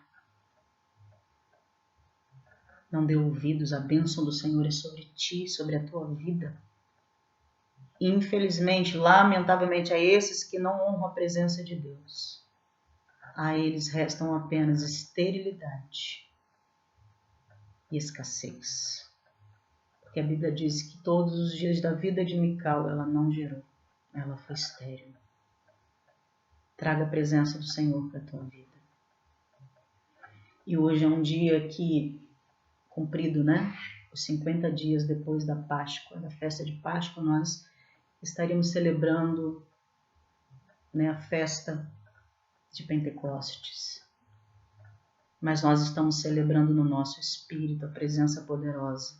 Não dê ouvidos, a bênção do Senhor é sobre ti, sobre a tua vida. Infelizmente, lamentavelmente, a esses que não honram a presença de Deus, a eles restam apenas esterilidade e escassez. Porque a Bíblia diz que todos os dias da vida de Mical ela não gerou, ela foi estéril. Traga a presença do Senhor para a tua vida. E hoje é um dia que, cumprido, né? Os 50 dias depois da Páscoa, da festa de Páscoa, nós estaríamos celebrando, né, a festa de Pentecostes. Mas nós estamos celebrando no nosso espírito a presença poderosa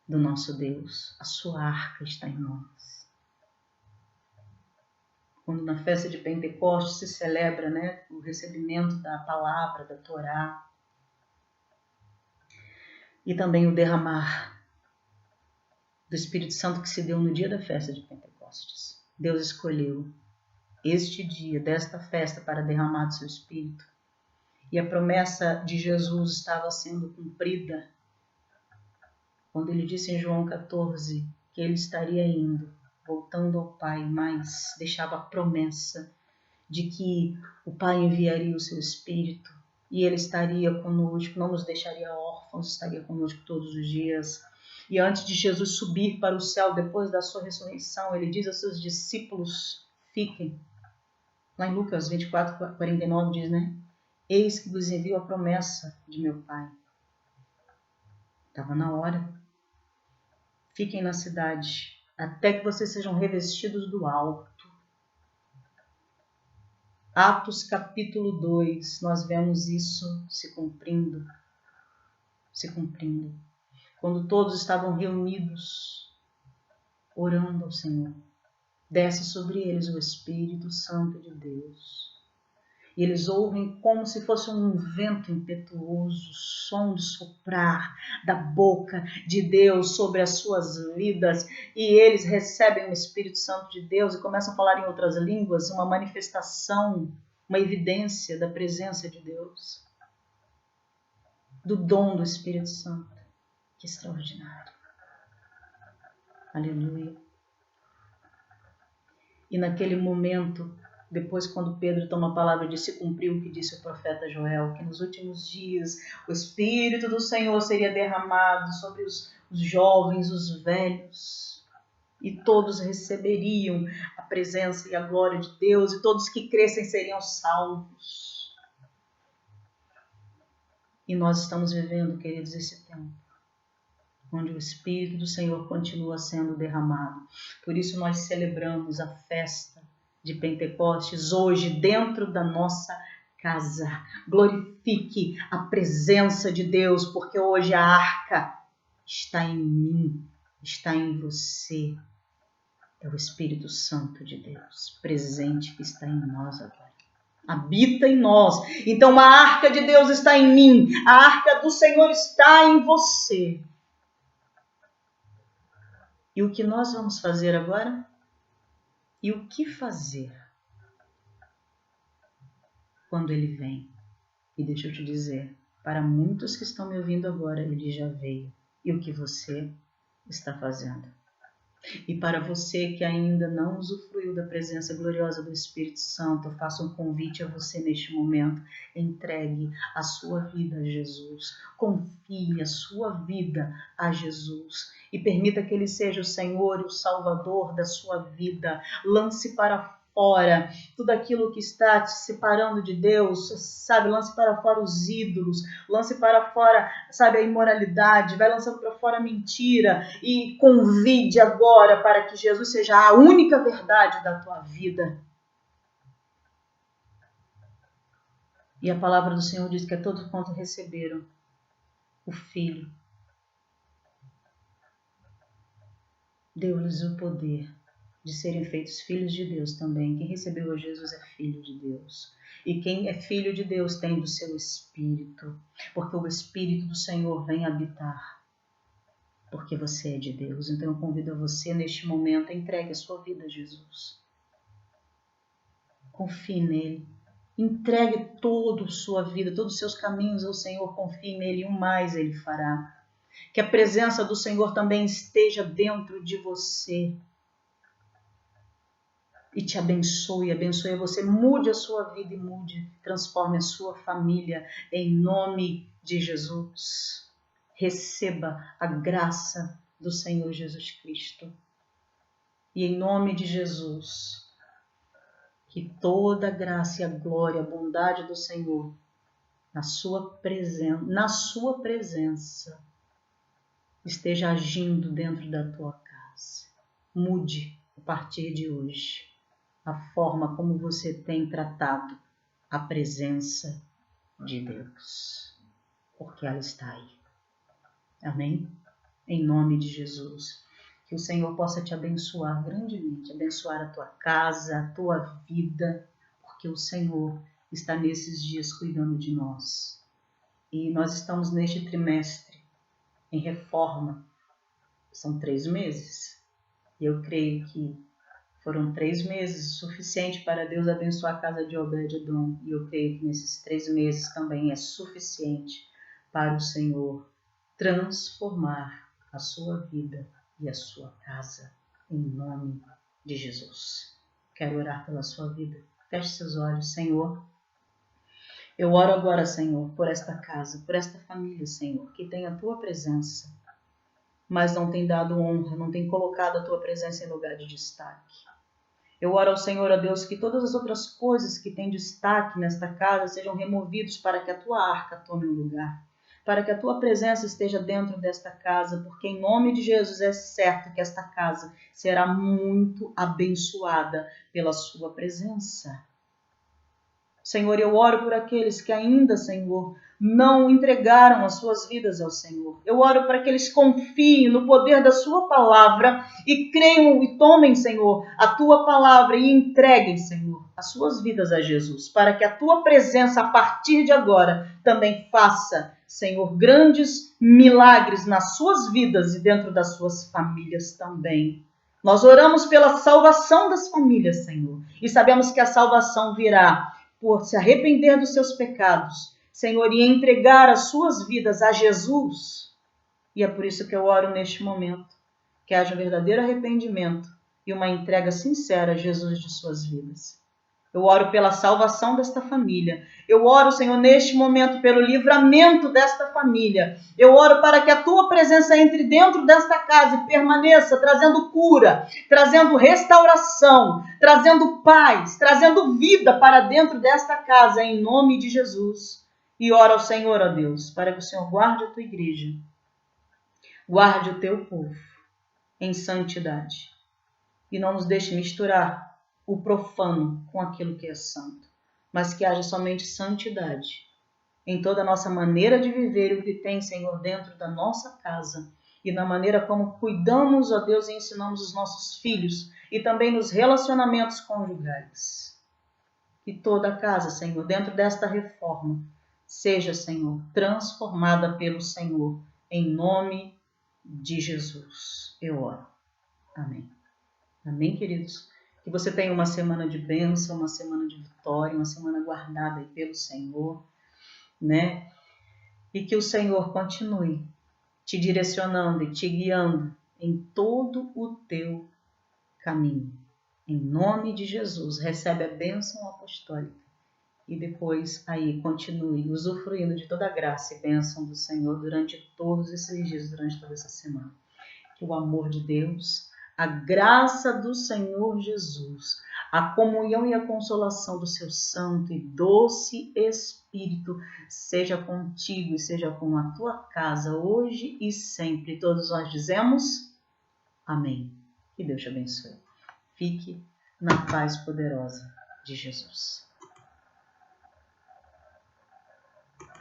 do nosso Deus. A sua arca está em nós. Quando na festa de Pentecostes se celebra, né, o recebimento da palavra, da Torá, e também o derramar do Espírito Santo que se deu no dia da festa de Pentecostes. Deus escolheu este dia, desta festa, para derramar do seu Espírito. E a promessa de Jesus estava sendo cumprida quando ele disse em João 14 que ele estaria indo, voltando ao Pai, mas deixava a promessa de que o Pai enviaria o seu Espírito e ele estaria conosco, não nos deixaria órfãos, estaria conosco todos os dias. E antes de Jesus subir para o céu, depois da sua ressurreição, ele diz aos seus discípulos: fiquem. Lá em Lucas 24, 49 diz, né? Eis que vos envio a promessa de meu Pai. Estava na hora. Fiquem na cidade, até que vocês sejam revestidos do alto. Atos capítulo 2, nós vemos isso se cumprindo. Quando todos estavam reunidos, orando ao Senhor, desce sobre eles o Espírito Santo de Deus. E eles ouvem como se fosse um vento impetuoso, som de soprar da boca de Deus sobre as suas vidas. E eles recebem o Espírito Santo de Deus e começam a falar em outras línguas, uma manifestação, uma evidência da presença de Deus, do dom do Espírito Santo. Que extraordinário. Aleluia. E naquele momento, depois quando Pedro toma a palavra de se cumprir o que disse o profeta Joel, que nos últimos dias o Espírito do Senhor seria derramado sobre os jovens, os velhos, e todos receberiam a presença e a glória de Deus, e todos que crescem seriam salvos. E nós estamos vivendo, queridos, esse tempo onde o Espírito do Senhor continua sendo derramado. Por isso nós celebramos a festa de Pentecostes hoje dentro da nossa casa. Glorifique a presença de Deus, porque hoje a arca está em mim, está em você. É o Espírito Santo de Deus, presente que está em nós agora. Habita em nós. Então a arca de Deus está em mim, a arca do Senhor está em você. E o que nós vamos fazer agora? E o que fazer quando ele vem? E deixa eu te dizer, para muitos que estão me ouvindo agora, ele já veio. E o que você está fazendo? E para você que ainda não usufruiu da presença gloriosa do Espírito Santo, eu faço um convite a você neste momento. Entregue a sua vida a Jesus. Confie a sua vida a Jesus. E permita que Ele seja o Senhor e o Salvador da sua vida. Lance para fora tudo aquilo que está te separando de Deus, sabe? Lance para fora os ídolos, lance para fora, sabe, a imoralidade, vai lançando para fora a mentira e convide agora para que Jesus seja a única verdade da tua vida. E a palavra do Senhor diz que a todos quanto receberam o Filho, deu-lhes o poder de serem feitos filhos de Deus também. Quem recebeu a Jesus é filho de Deus. E quem é filho de Deus tem do seu Espírito, porque o Espírito do Senhor vem habitar, porque você é de Deus. Então eu convido a você neste momento, entregue a sua vida a Jesus. Confie nele. Entregue toda a sua vida, todos os seus caminhos ao Senhor, confie nele e o mais ele fará. Que a presença do Senhor também esteja dentro de você. E te abençoe a você, mude a sua vida e transforme a sua família em nome de Jesus. Receba a graça do Senhor Jesus Cristo. E em nome de Jesus, que toda a graça e a glória, a bondade do Senhor, na sua presença, esteja agindo dentro da tua casa. Mude a partir de hoje a forma como você tem tratado a presença de Deus, porque ela está aí. Amém? Em nome de Jesus. Que o Senhor possa te abençoar grandemente, abençoar a tua casa, a tua vida, porque o Senhor está nesses dias cuidando de nós. E nós estamos neste trimestre em reforma. São 3 meses. E eu creio que foram 3 meses suficiente para Deus abençoar a casa de Obed-Edom. E eu creio que nesses 3 meses também é suficiente para o Senhor transformar a sua vida e a sua casa, em nome de Jesus. Quero orar pela sua vida. Feche seus olhos, Senhor. Eu oro agora, Senhor, por esta casa, por esta família, Senhor, que tem a tua presença, mas não tem dado honra, não tem colocado a tua presença em lugar de destaque. Eu oro ao Senhor, a Deus, que todas as outras coisas que têm destaque nesta casa sejam removidas para que a tua arca tome um lugar, para que a tua presença esteja dentro desta casa, porque em nome de Jesus é certo que esta casa será muito abençoada pela sua presença. Senhor, eu oro por aqueles que ainda, Senhor, não entregaram as suas vidas ao Senhor. Eu oro para que eles confiem no poder da sua palavra e creiam e tomem, Senhor, a tua palavra e entreguem, Senhor, as suas vidas a Jesus, para que a tua presença, a partir de agora, também faça, Senhor, grandes milagres nas suas vidas e dentro das suas famílias também. Nós oramos pela salvação das famílias, Senhor, e sabemos que a salvação virá por se arrepender dos seus pecados, Senhor, e entregar as suas vidas a Jesus. E é por isso que eu oro neste momento, que haja um verdadeiro arrependimento e uma entrega sincera a Jesus de suas vidas. Eu oro pela salvação desta família. Eu oro, Senhor, neste momento pelo livramento desta família. Eu oro para que a tua presença entre dentro desta casa e permaneça trazendo cura, trazendo restauração, trazendo paz, trazendo vida para dentro desta casa, em nome de Jesus. E oro ao Senhor, ó Deus, para que o Senhor guarde a tua igreja, guarde o teu povo em santidade e não nos deixe misturar o profano com aquilo que é santo, mas que haja somente santidade em toda a nossa maneira de viver e o que tem, Senhor, dentro da nossa casa e na maneira como cuidamos, ó Deus, e ensinamos os nossos filhos e também nos relacionamentos conjugais. Que toda a casa, Senhor, dentro desta reforma, seja, Senhor, transformada pelo Senhor, em nome de Jesus. Eu oro. Amém. Amém, queridos? Que você tenha uma semana de bênção, uma semana de vitória, uma semana guardada aí pelo Senhor, né? E que o Senhor continue te direcionando e te guiando em todo o teu caminho. Em nome de Jesus, recebe a bênção apostólica e depois aí continue usufruindo de toda a graça e bênção do Senhor durante todos esses dias, durante toda essa semana. Que o amor de Deus, a graça do Senhor Jesus, a comunhão e a consolação do seu santo e doce Espírito seja contigo e seja com a tua casa hoje e sempre. Todos nós dizemos amém. Que Deus te abençoe. Fique na paz poderosa de Jesus.